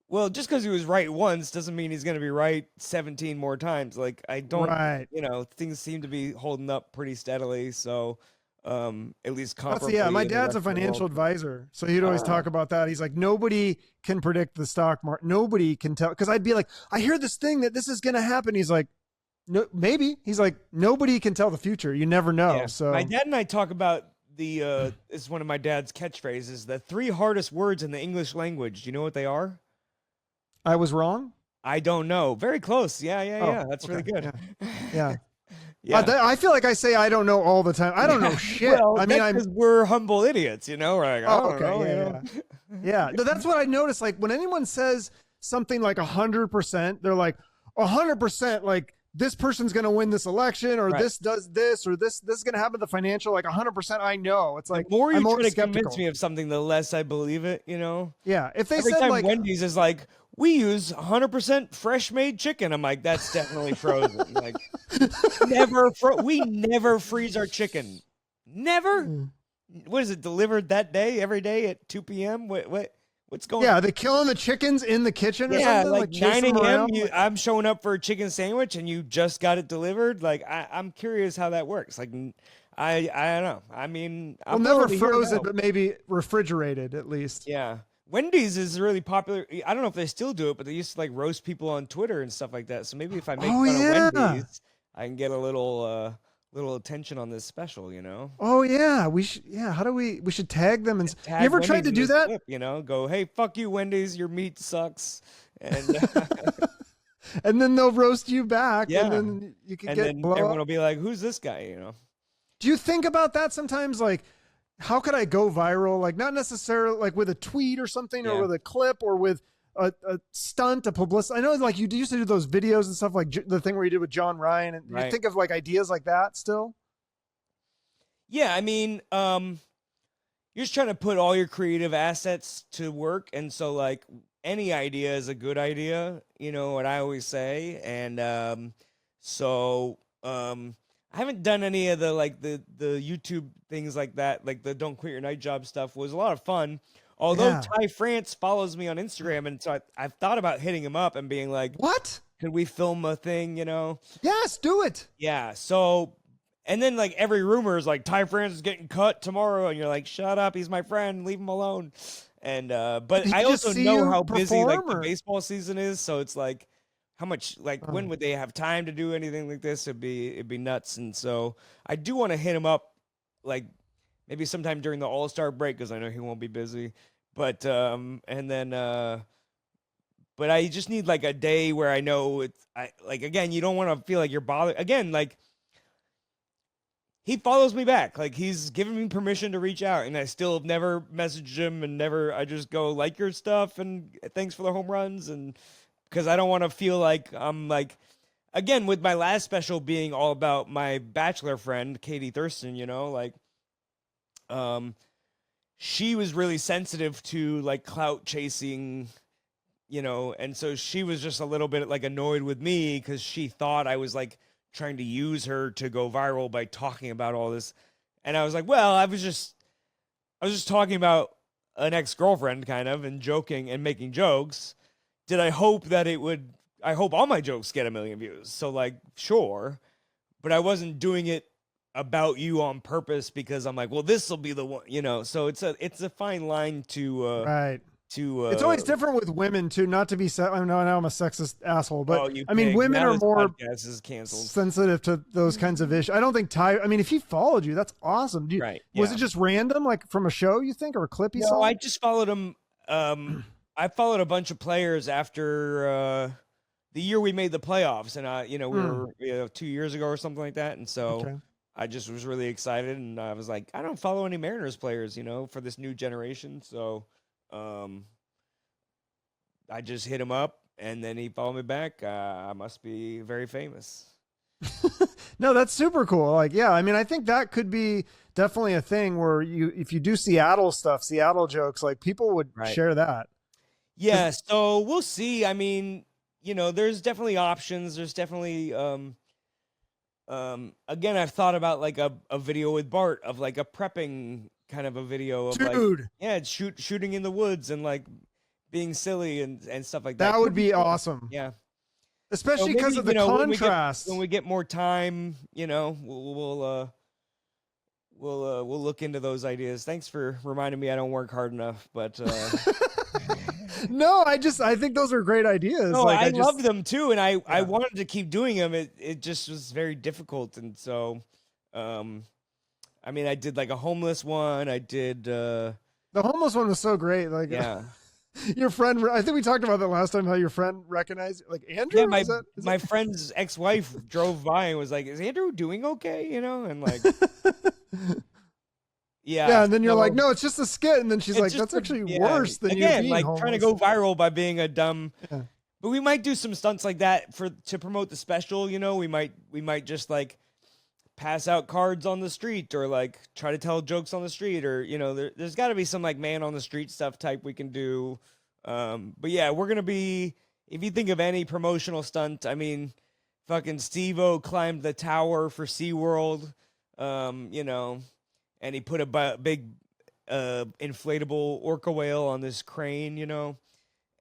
well, just because he was right once doesn't mean he's going to be right 17 more times. Like, I don't, Right. things seem to be holding up pretty steadily. So, at least That's, comparably. my in the dad's rest a of the financial world. advisor. So he'd always talk about that. He's like, nobody can predict the stock market. Nobody can tell. Cause I'd be like, I hear this thing that this is going to happen. He's like, no, maybe. He's like, nobody can tell the future. You never know. Yeah. So My dad and I talk about this is one of my dad's catchphrases, the 3 hardest words in the English language. Do you know what they are? I was wrong. I don't know. Very close. Yeah. Oh, That's really okay. good. Yeah. Yeah. I feel like I say I don't know all the time. I don't know shit. Well, I mean, that's 'cause we're humble idiots, We're like, I don't know, Yeah. Yeah. No, that's what I noticed. Like when anyone says something like 100%, they're like 100%, like this person's going to win this election, or Right. this does this, or this is going to happen to the financial. Like 100%, I know. It's like The more you I'm try always to skeptical. convince me of something, the less I believe it, Yeah. If they Every said time like, Wendy's is like, we use 100% fresh made chicken, I'm like, that's definitely frozen. Like, we never freeze our chicken. Never. What is it, delivered that day, every day at 2 p.m.? What's going on? yeah, are they killing the chickens in the kitchen or Yeah, something? like chasing 9 them a.m. around? I'm showing up for a chicken sandwich and you just got it delivered. Like, I'm curious how that works. Like, I don't know. I mean, Well, I'm never willing to hear it frozen, out. but maybe refrigerated at least. Yeah. Wendy's is really popular. I don't know if they still do it, but they used to like roast people on Twitter and stuff like that. So maybe if I make fun of Wendy's, I can get a little attention on this special, Oh yeah, we should. Yeah, how do we should tag them and Tag you ever Wendy's tried to in do this that? clip, go, hey, fuck you, Wendy's, your meat sucks, and And then they'll roast you back, Yeah. and then you can and get then blow everyone up. will be like, who's this guy? Do you think about that sometimes? Like, how could I go viral? Like, not necessarily like with a tweet or something, Yeah. or with a clip, or with a stunt, a publicity. I know, like you used to do those videos and stuff, like the thing where you did with John Ryan, and Right. you think of like ideas like that still. Yeah, I mean, you're just trying to put all your creative assets to work, and so like any idea is a good idea, what I always say, and I haven't done any of the like the YouTube things like that, like the Don't Quit Your Night Job stuff was a lot of fun. Although Yeah. Ty France follows me on Instagram, and so I've thought about hitting him up and being like, What? could we film a thing, Yes, do it. Yeah, so, and then like every rumor is like Ty France is getting cut tomorrow, and you're like, shut up, he's my friend, leave him alone. And but He I could just also see know you how busy like perform, the or- baseball season is, so it's like, how much like when would they have time to do anything like this? It'd be nuts. And so I do want to hit him up, like maybe sometime during the All-Star break, because I know he won't be busy. But and then but I just need like a day where I know again, you don't want to feel like you're bothered. Again, like he follows me back. Like he's given me permission to reach out, and I still have never messaged him, and I just go like your stuff and thanks for the home runs, and because I don't want to feel like I'm like, again, with my last special being all about my bachelor friend, Katie Thurston, she was really sensitive to like clout chasing, and so she was just a little bit like annoyed with me because she thought I was like trying to use her to go viral by talking about all this. And I was like, well, I was just talking about an ex-girlfriend kind of, and joking and making jokes. Did I hope that I hope all my jokes get 1 million views. So like, sure, but I wasn't doing it about you on purpose because I'm like, well, this will be the one, so it's a fine line to Right. to It's always different with women too. Not to be I know I'm a sexist asshole, but you I mean, pig. women Now are this more podcast is canceled. sensitive to those kinds of issues. I don't think Ty. I mean, if he followed you, that's awesome. Right? Was Yeah. it just random, like from a show you think, or a clip you No, saw? I just followed him. I followed a bunch of players after the year we made the playoffs, and we were 2 years ago or something like that, and so Okay. I just was really excited, and I was like, I don't follow any Mariners players, for this new generation, so I just hit him up, and then he followed me back. I must be very famous. No, that's super cool. Like, yeah, I mean, I think that could be definitely a thing where if you do Seattle stuff, Seattle jokes, like people would share that. Yeah, so we'll see. I mean, there's definitely options. There's definitely again, I've thought about like a video with Bart of like a prepping kind of a video of shooting in the woods and like being silly and stuff like that. That would be awesome. Yeah. Especially because of the contrast. When we get more time, we'll look into those ideas. Thanks for reminding me I don't work hard enough, but no, I think those are great ideas. No, I love them too, and I wanted to keep doing them. It just was very difficult, and so, I mean, I did like a homeless one. I did the homeless one was so great. Like, yeah. Your friend, I think we talked about that last time, how your friend recognized, like, Andrew? Yeah, my friend's ex-wife drove by and was like, is Andrew doing okay? And like, yeah. Yeah, and then you're like, no, it's just a skit. And then she's like, that's actually worse than you being like homeless. trying to go viral by being a dumb. Yeah. But we might do some stunts like that to promote the special, we might just like pass out cards on the street or like try to tell jokes on the street or there's got to be some like man on the street stuff type we can do, but yeah, we're gonna be, if you think of any promotional stunt, I mean, fucking Steve-O climbed the tower for SeaWorld, and he put a big inflatable orca whale on this crane,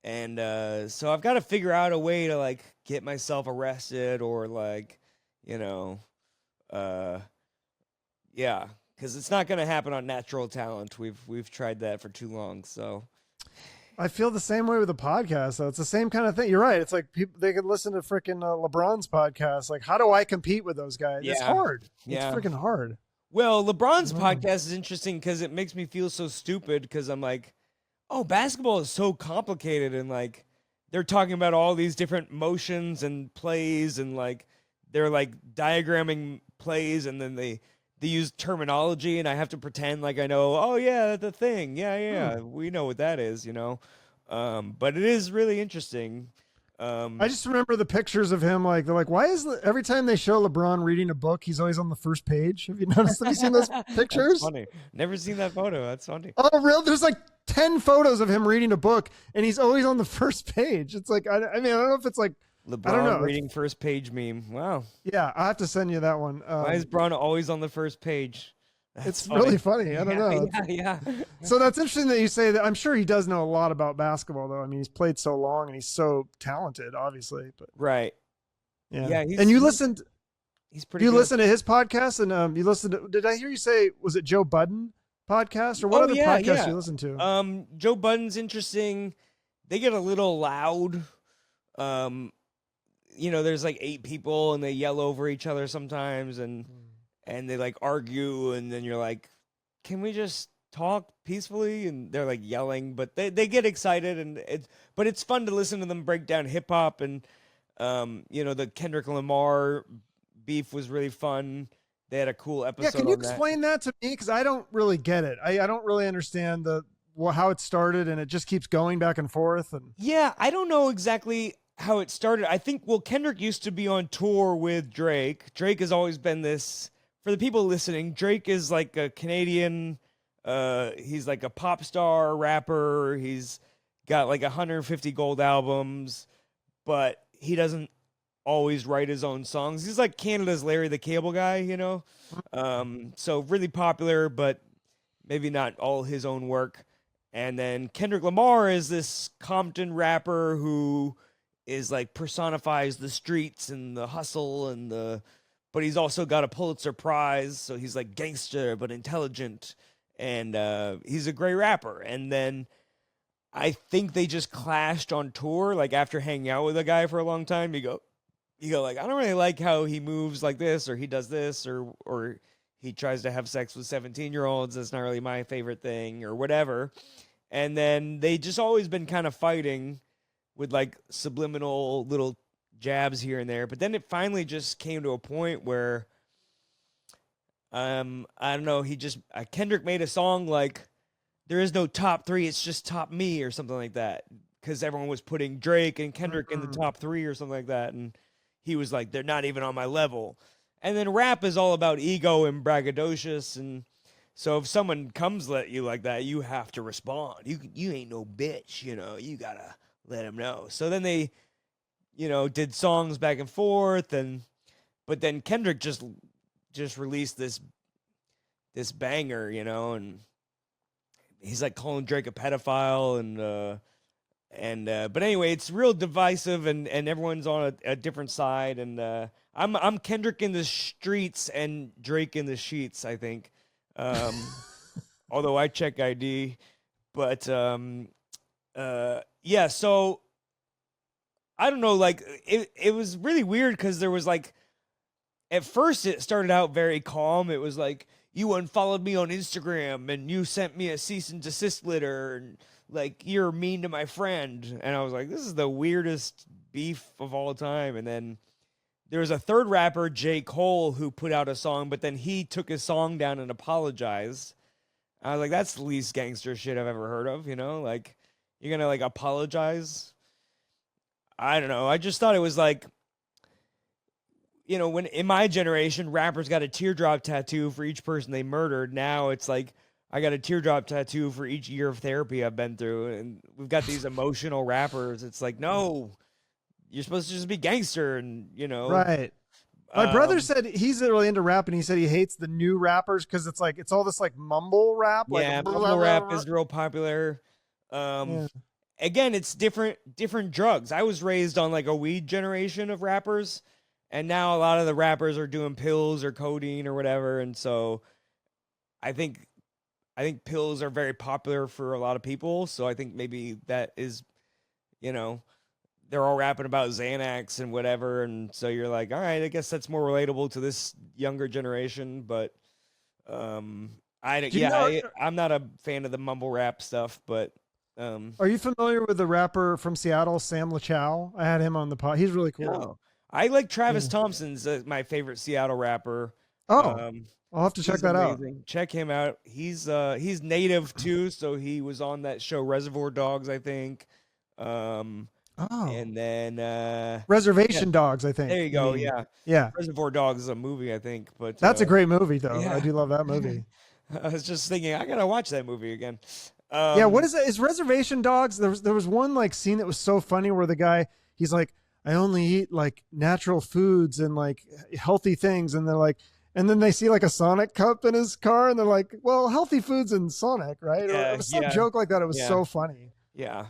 and so I've got to figure out a way to like get myself arrested or like yeah, because it's not going to happen on natural talent. We've tried that for too long. So I feel the same way with the podcast. So it's the same kind of thing. You're right. It's like they could listen to freaking LeBron's podcast. Like, how do I compete with those guys? Yeah. It's hard. Yeah. It's freaking hard. Well, LeBron's podcast is interesting because it makes me feel so stupid because I'm like, oh, basketball is so complicated and like they're talking about all these different motions and plays and like they're like diagramming plays and then they use terminology and I have to pretend like I know, oh yeah, the thing. Yeah. We know what that is, but it is really interesting. I just remember the pictures of him. Like, they're like, why is every time they show LeBron reading a book, he's always on the first page? Have you noticed? Have you seen those pictures? That's funny. Never seen that photo. That's funny. Oh, real? There's like 10 photos of him reading a book and he's always on the first page. It's like, I mean, I don't know if it's like, LeBron I don't know. reading first page meme. Wow. Yeah, I'll have to send you that one. Why is Braun always on the first page? It's really funny. I don't know. Yeah. So that's interesting that you say that. I'm sure he does know a lot about basketball, though. I mean, he's played so long and he's so talented, obviously. But right. Yeah. And you listened. He's pretty. You listen to his podcast, and you listened to. Did I hear you say was it Joe Budden podcast or what other podcast you listen to? Joe Budden's interesting. They get a little loud. There's like 8 people and they yell over each other sometimes and they like argue and then you're like, can we just talk peacefully? And they're like yelling, but they get excited and it's fun to listen to them break down hip hop and the Kendrick Lamar beef was really fun. They had a cool episode. Yeah, can you explain that to me? Because I don't really get it. I don't really understand how it started and it just keeps going back and forth. And yeah, I don't know exactly how it started. I think, Kendrick used to be on tour with Drake. Drake has always been this, for the people listening, Drake is like a Canadian, he's like a pop star rapper. He's got like 150 gold albums, but he doesn't always write his own songs. He's like Canada's Larry the Cable Guy, so really popular, but maybe not all his own work. And then Kendrick Lamar is this Compton rapper who is like personifies the streets and the hustle but he's also got a Pulitzer Prize, so he's like gangster but intelligent, and he's a great rapper. And then I think they just clashed on tour. Like after hanging out with a guy for a long time, you go like, I don't really like how he moves like this, or he does this, or he tries to have sex with 17-year-olds. That's not really my favorite thing, or whatever. And then they just always been kind of fighting with like subliminal little jabs here and there. But then it finally just came to a point where, I don't know, Kendrick made a song like, there is no top three, it's just top me, or something like that. Because everyone was putting Drake and Kendrick in the top three or something like that. And he was like, they're not even on my level. And then rap is all about ego and braggadocious. And so if someone comes at you like that, you have to respond. You ain't no bitch, you know, you gotta let them know. So then they, did songs back and forth. But then Kendrick just released this banger, and he's like calling Drake a pedophile but anyway, it's real divisive and everyone's on a different side. And I'm Kendrick in the streets and Drake in the sheets, I think. Although I check ID, but yeah. So I don't know. Like it was really weird because there was like, at first it started out very calm. It was like, you unfollowed me on Instagram and you sent me a cease and desist letter and like, you're mean to my friend. And I was like, this is the weirdest beef of all time. And then there was a third rapper, J. Cole, who put out a song, but then he took his song down and apologized. I was like, that's the least gangster shit I've ever heard of, like, you're gonna like apologize. I don't know. I just thought it was like, when in my generation, rappers got a teardrop tattoo for each person they murdered. Now it's like, I got a teardrop tattoo for each year of therapy I've been through. And we've got these emotional rappers. It's like, no, you're supposed to just be gangster and, Right. My brother said he's really into rap, and he said he hates the new rappers because it's like, it's all this like mumble rap. Like, yeah, mumble rap is real popular. Yeah. Again, it's different drugs. I was raised on like a weed generation of rappers. And now a lot of the rappers are doing pills or codeine or whatever. And so I think pills are very popular for a lot of people. So I think maybe that is, they're all rapping about Xanax and whatever. And so you're like, all right, I guess that's more relatable to this younger generation. But I'm not a fan of the mumble rap stuff. But are you familiar with the rapper from Seattle, Sam LaChow? I had him on the pod. He's really cool. No. I like Travis Thompson's my favorite Seattle rapper. Oh, I'll have to check that out. Check him out. He's native too, so he was on that show Reservoir Dogs, I think. And then Reservation Dogs, I think. There you go. Yeah. Reservoir Dogs is a movie, I think. But that's a great movie, though. Yeah. I do love that movie. I was just thinking, I gotta watch that movie again. Yeah. What is it? Is Reservation Dogs? There was one like scene that was so funny where the guy, he's like, I only eat like natural foods and like healthy things. And they're like, and then they see like a Sonic cup in his car and they're like, well, healthy foods and Sonic, right? Yeah, or it was some joke like that. It was so funny. Yeah.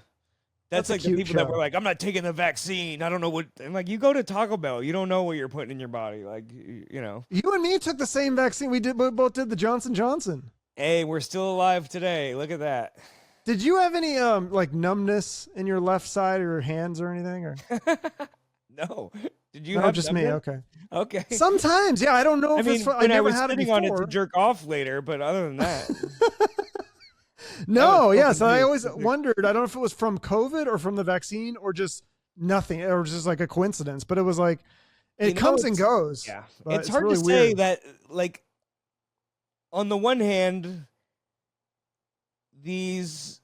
That's like the people that were like, I'm not taking the vaccine. I don't know what. And like, you go to Taco Bell, you don't know what you're putting in your body. Like, You and me took the same vaccine. We both did the Johnson & Johnson. Hey, we're still alive today. Look at that. Did you have any like numbness in your left side or your hands or anything? Or no? Did you have just numbness? me? Okay. Sometimes, yeah. I don't know if it's. I was sitting on it to jerk off later, but other than that, no. Yes, I always wondered. I don't know if it was from COVID or from the vaccine or just nothing, or just like a coincidence. But it was like it comes and goes. Yeah, it's hard really to say weird. that. Like, on the one hand, these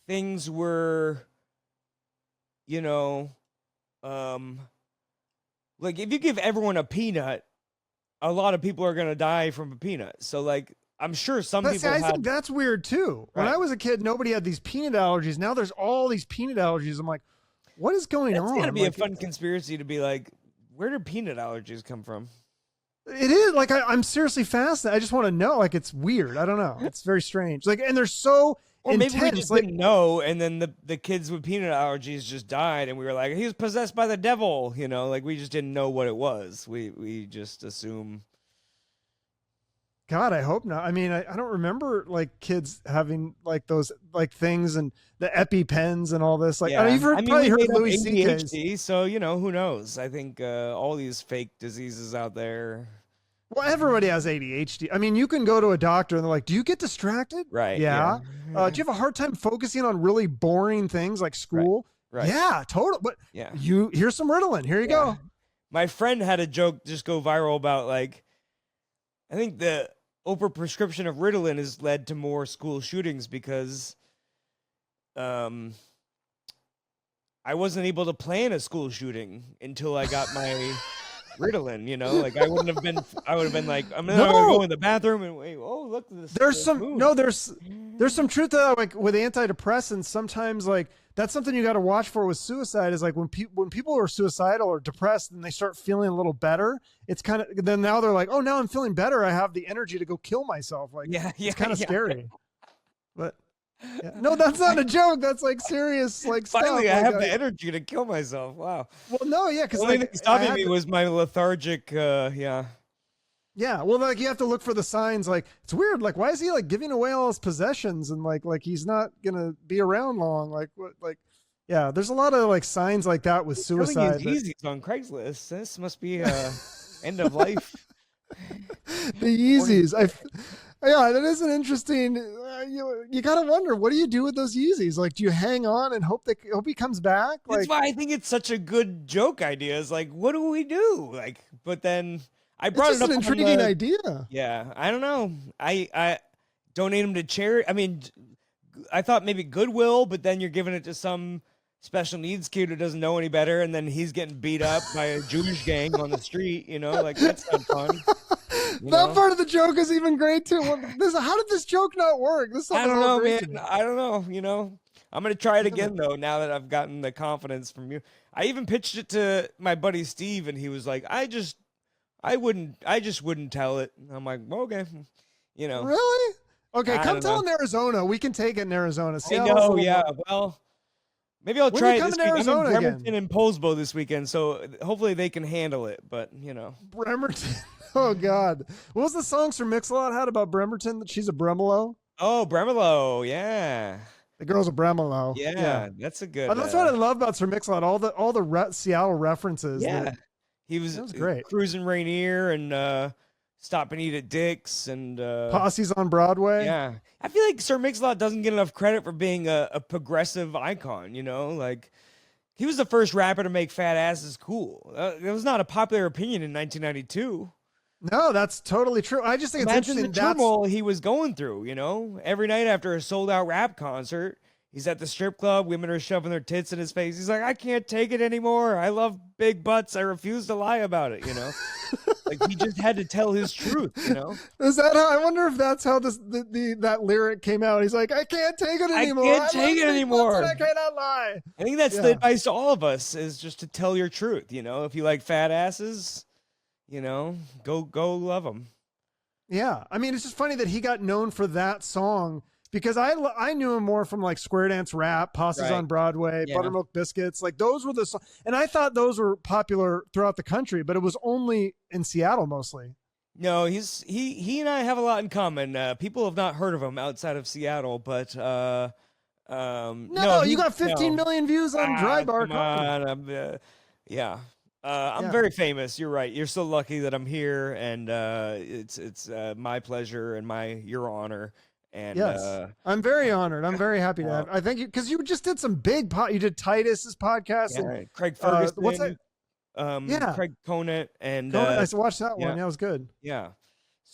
things were, like if you give everyone a peanut, a lot of people are going to die from a peanut. So like, I'm sure some people I think that's weird too. When I was a kid, nobody had these peanut allergies. Now there's all these peanut allergies. I'm like, what is going on? It's going to be like, a fun conspiracy to be like, where do peanut allergies come from? It is like, I'm seriously fascinated. I just want to know. Like, it's weird. I don't know. It's very strange. Like, and they're so Or intense. maybe we just didn't know, and then the kids with peanut allergies just died, and we were like, he was possessed by the devil, like we just didn't know what it was. We just assume. God, I hope not. I mean, I don't remember like kids having like those like things and the EpiPens and all this. Like, Yeah, you've I mean, probably we heard made up Louis C.K.'s. ADHD, so who knows? I think all these fake diseases out there. Well, everybody has ADHD. I mean, you can go to a doctor and they're like, "Do you get distracted?" Right. Yeah. Yeah. Do you have a hard time focusing on really boring things like school? Right. Yeah, total. But Yeah. here's some Ritalin. Here you go. My friend had a joke just go viral about like, I think the overprescription of Ritalin has led to more school shootings because, I wasn't able to plan a school shooting until I got my Ritalin. Like I would have been like, I'm gonna go in the bathroom and wait. Oh, look, There's some truth to that. Like with antidepressants, sometimes like that's something you got to watch for with suicide. Is like when people are suicidal or depressed and they start feeling a little better. It's kind of then now they're like, oh, now I'm feeling better. I have the energy to go kill myself. Like it's kind of scary. But yeah. No, that's not a joke. That's like serious. Like finally, stuff. I have the energy to kill myself. Wow. Well, no, yeah, because the only thing stopping me was my lethargic. Yeah. Yeah, well, like you have to look for the signs. Like it's weird. Like why is he like giving away all his possessions and like he's not gonna be around long? Like what? Like yeah, there's a lot of like signs like that with suicide. Yeezys on Craigslist. This must be end of life. The Yeezys. Yeah, that is an interesting. You gotta wonder what do you do with those Yeezys? Like, do you hang on and hope he comes back? Like, that's why I think it's such a good joke idea. Is like, what do we do? Like, but then. I brought it up. An intriguing idea. Yeah, I don't know. I donate them to charity. I mean, I thought maybe Goodwill, but then you're giving it to some special needs kid who doesn't know any better, and then he's getting beat up by a Jewish gang on the street. Like that's not fun. That part of the joke is even great too. How did this joke not work? I don't know, man. I don't know. I'm gonna try it again though. Now that I've gotten the confidence from you, I even pitched it to my buddy Steve, and he was like, I just wouldn't tell it. I'm like, well, okay, Really? Okay, come tell in Arizona. We can take it in Arizona. I know, yeah. Well, maybe I'll try it this week. Arizona I'm in Bremerton and Poulsbo this weekend, so hopefully they can handle it. But Bremerton. Oh God, what was the song Sir Mix-a-Lot had about Bremerton? That she's a Bremolo. Oh, Bremolo, yeah. The girl's a Bremolo. Yeah, that's a good. That's what I love about Sir Mix-a-Lot. All the Seattle references. Yeah. He was great. Cruising Rainier and Stop and Eat at Dick's and Posse's on Broadway. Yeah, I feel like Sir Mix-a-Lot doesn't get enough credit for being a progressive icon. Like he was the first rapper to make fat asses cool. It was not a popular opinion in 1992. No, that's totally true. I just think it's interesting. The turmoil he was going through. Every night after a sold-out rap concert. He's at the strip club. Women are shoving their tits in his face. He's like, I can't take it anymore. I love big butts. I refuse to lie about it. Like he just had to tell his truth. Is that how? I wonder if that's how that lyric came out. He's like, I can't take it anymore. I can't take it anymore. I cannot lie. I think that's the advice to all of us: is just to tell your truth. If you like fat asses, go love them. Yeah, I mean, it's just funny that he got known for that song. Because I knew him more from like Square Dance Rap, Posse's on Broadway, Buttermilk Biscuits. Like those were the songs. And I thought those were popular throughout the country, but it was only in Seattle mostly. No, he and I have a lot in common. People have not heard of him outside of Seattle, but you got 15 million views on Dry Bar. Come on, I'm very famous. You're right. You're so lucky that I'm here, and it's my pleasure and your honor. And yes, I'm very honored. I'm very happy to have. I think because you just did some big you did Titus's podcast and Craig Ferguson. What's that? Craig Conant and I watched that one. Yeah, it was good. Yeah,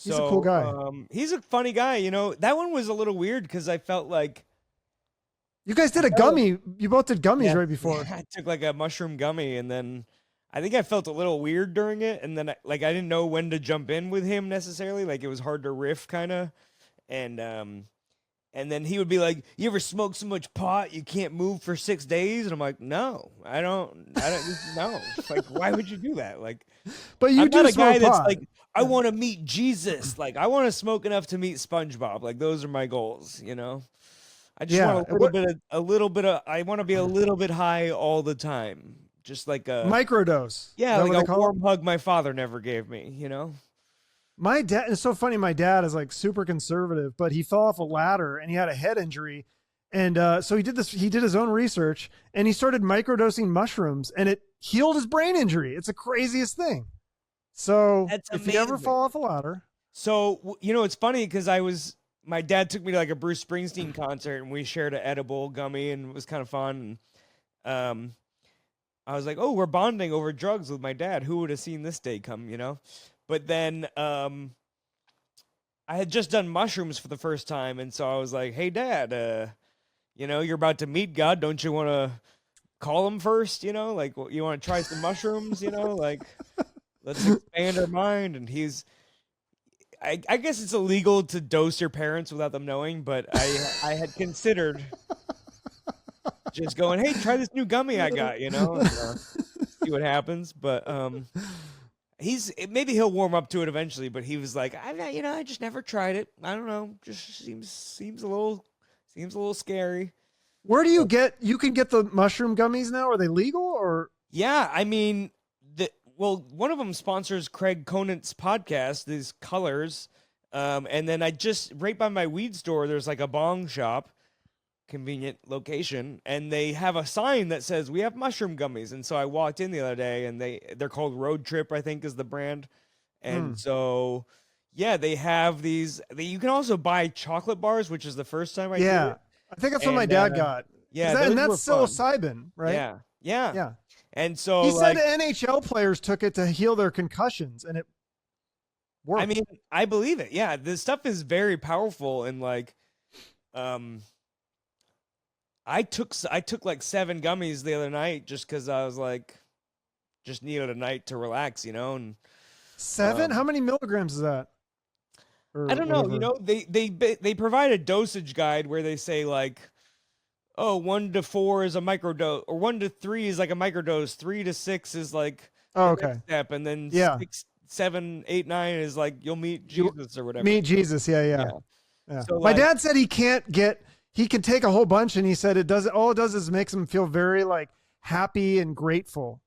he's a cool guy. He's a funny guy. That one was a little weird because I felt like you guys did a gummy. You both did gummies right before. I took like a mushroom gummy, and then I think I felt a little weird during it, and then I didn't know when to jump in with him necessarily. Like it was hard to riff, kind of. And then he would be like, "You ever smoke so much pot you can't move for 6 days?" And I'm like, "No, I don't no." Like, why would you do that? Like, but I'm not a guy that's like, I want to meet Jesus. Like, I want to smoke enough to meet SpongeBob. Like, those are my goals. I just want a little bit of. I want to be a little bit high all the time, just like a microdose. Yeah, like a warm hug my father never gave me. My dad, it's so funny. My dad is like super conservative, but he fell off a ladder and he had a head injury. And so he did this, he did his own research and he started microdosing mushrooms and it healed his brain injury. It's the craziest thing. So That's if you ever amazing. fall off a ladder, So, it's funny because my dad took me to like a Bruce Springsteen concert and we shared an edible gummy and it was kind of fun. And I was like, oh, we're bonding over drugs with my dad. Who would have seen this day come? But then I had just done mushrooms for the first time. And so I was like, hey, Dad, you're about to meet God. Don't you want to call him first? Like, you want to try some mushrooms? Like, let's expand our mind. And I guess it's illegal to dose your parents without them knowing, but I had considered just going, hey, try this new gummy I got, and, see what happens. But maybe he'll warm up to it eventually. But he was like, I just never tried it. I don't know, just seems a little scary. where do you can get the mushroom gummies now? Are they legal or? Yeah, I mean, one of them sponsors Craig Conant's podcast, these Colors. And then right by my weed store, there's like a bong shop, convenient location, and they have a sign that says we have mushroom gummies. And so I walked in the other day and they're called Road Trip, I think is the brand. And so, yeah, they have these, you can also buy chocolate bars, which is the first time I did it. I think that's what my dad got. Yeah. And that's psilocybin, right? Yeah. Yeah. Yeah. And so he said NHL players took it to heal their concussions, and it worked. I mean, I believe it. Yeah, this stuff is very powerful, and like, I took like 7 gummies the other night just because I was like, just needed a night to relax, and 7? How many milligrams is that? I don't know. They provide a dosage guide where they say like, oh, 1 to 4 is a microdose, or 1 to 3 is like a microdose, 3 to 6 is like okay step, and then 6, 7, 8, 9 is like you'll meet Jesus or whatever. Meet Jesus, yeah. So my dad said he can take a whole bunch, and he said all it does is makes him feel very like happy and grateful.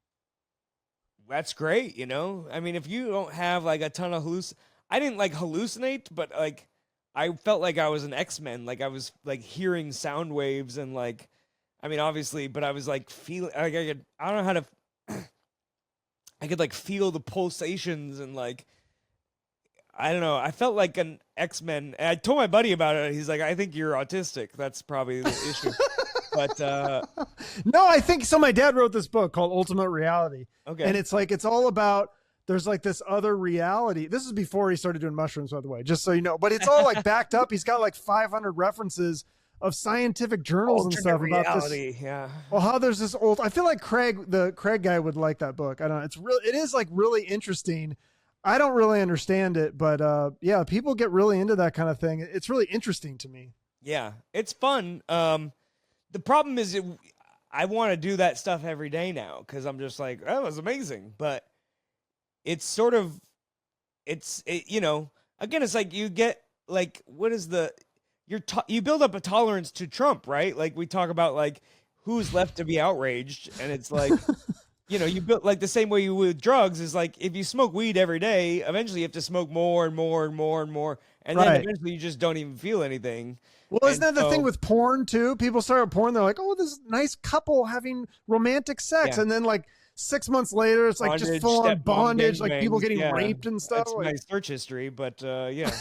That's great, I mean, if you don't have like a ton of I didn't like hallucinate, but like I felt like I was an X-Men, like I was like hearing sound waves and like, I mean, obviously, but I was like feeling, like I don't know how to, I could like feel the pulsations and like, I don't know. I felt like an X-Men. And I told my buddy about it. He's like, I think you're autistic. That's probably the issue. But no, I think so. My dad wrote this book called Ultimate Reality. Okay. And it's like, it's all about, there's like this other reality. This is before he started doing mushrooms, by the way, just so you know. But it's all like backed up. He's got like 500 references of scientific journals and stuff about this. Yeah. Well, how there's this old. I feel like the Craig guy would like that book. I don't know. It is like really interesting. I don't really understand it, but yeah, people get really into that kind of thing. It's really interesting to me. Yeah, it's fun. The problem is I want to do that stuff every day now because I'm just like, oh, that was amazing. But it's sort of, again, it's like you get like, what is you build up a tolerance to Trump, right? Like we talk about like who's left to be outraged, and it's like, you build like the same way you would drugs is like if you smoke weed every day, eventually you have to smoke more and more and more and more, and then eventually you just don't even feel anything. Well, isn't that the thing with porn too? People start with porn, they're like, oh, this nice couple having romantic sex, and then like 6 months later, it's like just full on bondage, like people getting raped and stuff. That's my search history, but yeah.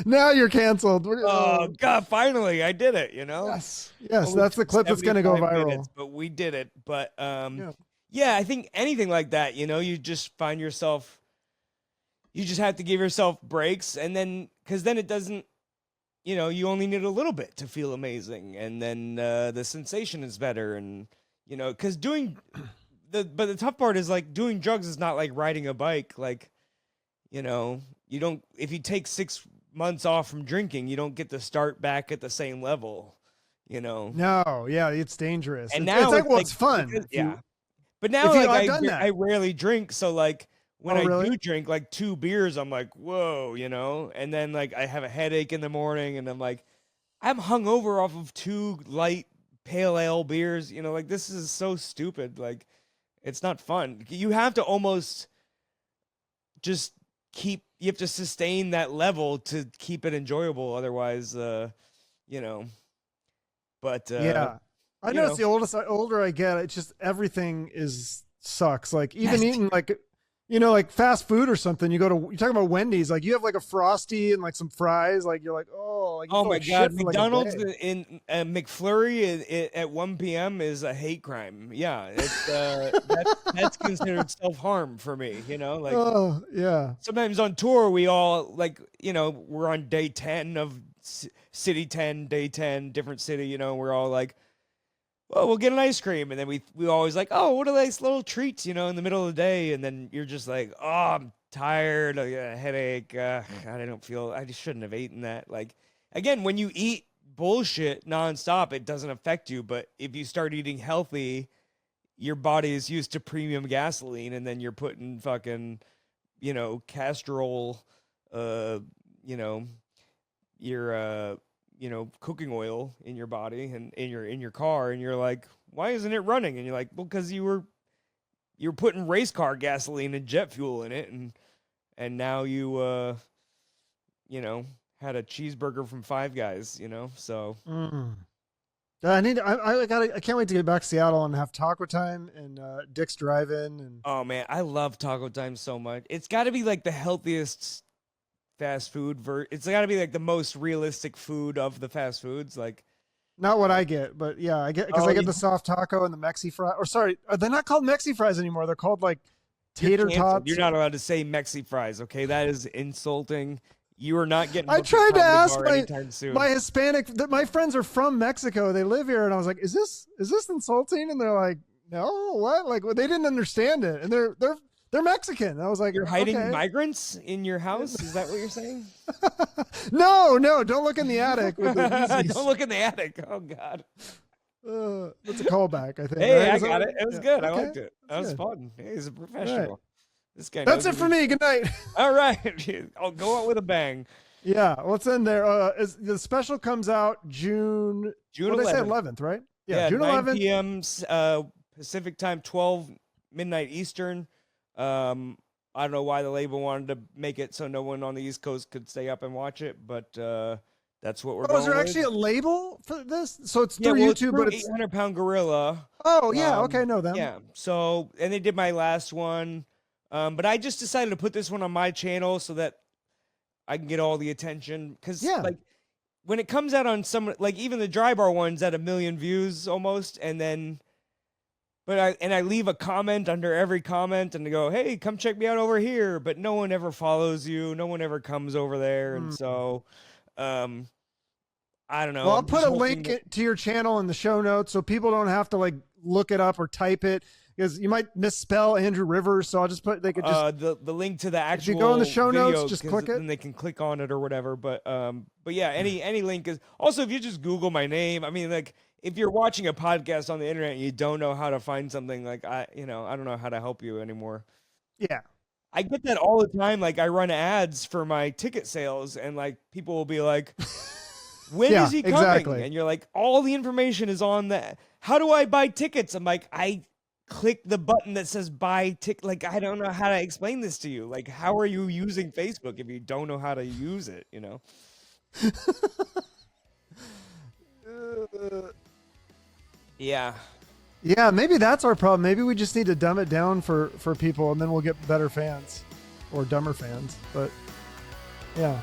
Now you're canceled. Oh God! Finally, I did it. Yes. That's the clip that's gonna go viral. Minutes, but we did it. But yeah, I think anything like that, you just find yourself. You just have to give yourself breaks, and then because then it doesn't. You only need a little bit to feel amazing, and then the sensation is better, and because but the tough part is like doing drugs is not like riding a bike, like you don't if you take 6 months off from drinking, you don't get to start back at the same level, No, yeah, it's dangerous. And now it's like, it's fun. Because, but now like I rarely drink, so like when I do drink like 2 beers, I'm like, whoa, and then like I have a headache in the morning, and I'm like, I'm hungover off of 2 light pale ale beers, like this is so stupid. Like It's not fun. You have to almost just you have to sustain that level to keep it enjoyable. Otherwise, you know, but yeah. I notice the older I get, it's just everything sucks. Like even eating like, like fast food or something, you talk about Wendy's, like you have like a Frosty and like some fries, like you're like, oh, like, oh my God, McDonald's like in McFlurry at 1 p.m. is a hate crime. Yeah, it's that's considered self-harm for me. Like, oh yeah. Sometimes on tour we all like, we're on day 10 of city 10, day 10, different city. We're all like, well, we'll get an ice cream, and then we always like, oh, what are these little treats, in the middle of the day, and then you're just like, oh, I'm tired, I got a headache, God, I just shouldn't have eaten that. Like, again, when you eat bullshit nonstop, it doesn't affect you, but if you start eating healthy, your body is used to premium gasoline, and then you're putting fucking, castrol, your cooking oil in your body and in your car, and you're like, why isn't it running? And you're like, well, because you're putting race car gasoline and jet fuel in it, and now you had a cheeseburger from Five Guys, so I can't wait to get back to Seattle and have taco time and Dick's Drive-In. And oh man, I love taco time so much. It's got to be like the healthiest fast food it's got to be like the most realistic food of the fast foods. Like, not what I get, but yeah, I get, because I get the soft taco and the Mexi fry. Or sorry, they're not called Mexi fries anymore. They're called like tater tots. You're not allowed to say Mexi fries, okay? That is insulting. You are not getting. I tried to ask my Hispanic. My friends are from Mexico. They live here, and I was like, "Is this insulting?" And they're like, "No, what?" Like, well, they didn't understand it, and they're Mexican. I was like, you're hiding migrants in your house? Is that what you're saying? No, don't look in the attic. With the don't look in the attic. Oh God. That's a callback, I think. Hey, right? I got it. It was good. Okay. I liked it. That was fun. Hey, he's a professional. Right. This guy. That's it for me. Good night. All right. I'll go out with a bang. Yeah. What's in there? The special comes out June 11th, right? Yeah, June 9 11th. p.m. Pacific time, 12 midnight Eastern. I don't know why the label wanted to make it so no one on the East Coast could stay up and watch it, but that's what we're going with. Is there actually a label for this? So it's through YouTube, but it's 800-pound gorilla. Oh yeah, okay, know them. Yeah. So, and they did my last one, but I just decided to put this one on my channel so that I can get all the attention. Because like when it comes out on some, like even the Dry Bar one's at 1 million views almost, and then. But I leave a comment under every comment and go, hey, come check me out over here. But no one ever follows you. No one ever comes over there. And so, I don't know. Well, I'll put a link to your channel in the show notes so people don't have to like look it up or type it, because you might misspell Andrew Rivers. So I'll just put, they could just the link to the actual. If you go in the show notes, just click it, and they can click on it or whatever. But yeah, any link is also, if you just Google my name. I mean, like, if you're watching a podcast on the internet and you don't know how to find something, like I don't know how to help you anymore. Yeah. I get that all the time. Like, I run ads for my ticket sales, and like people will be like, when is he coming? Exactly. And you're like, all the information is on that. How do I buy tickets? I'm like, I click the button that says buy ticket. Like, I don't know how to explain this to you. Like, how are you using Facebook if you don't know how to use it, Yeah. Yeah, maybe that's our problem. Maybe we just need to dumb it down for people, and then we'll get better fans or dumber fans. But yeah.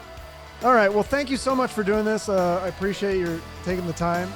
All right. Well, thank you so much for doing this. I appreciate your taking the time.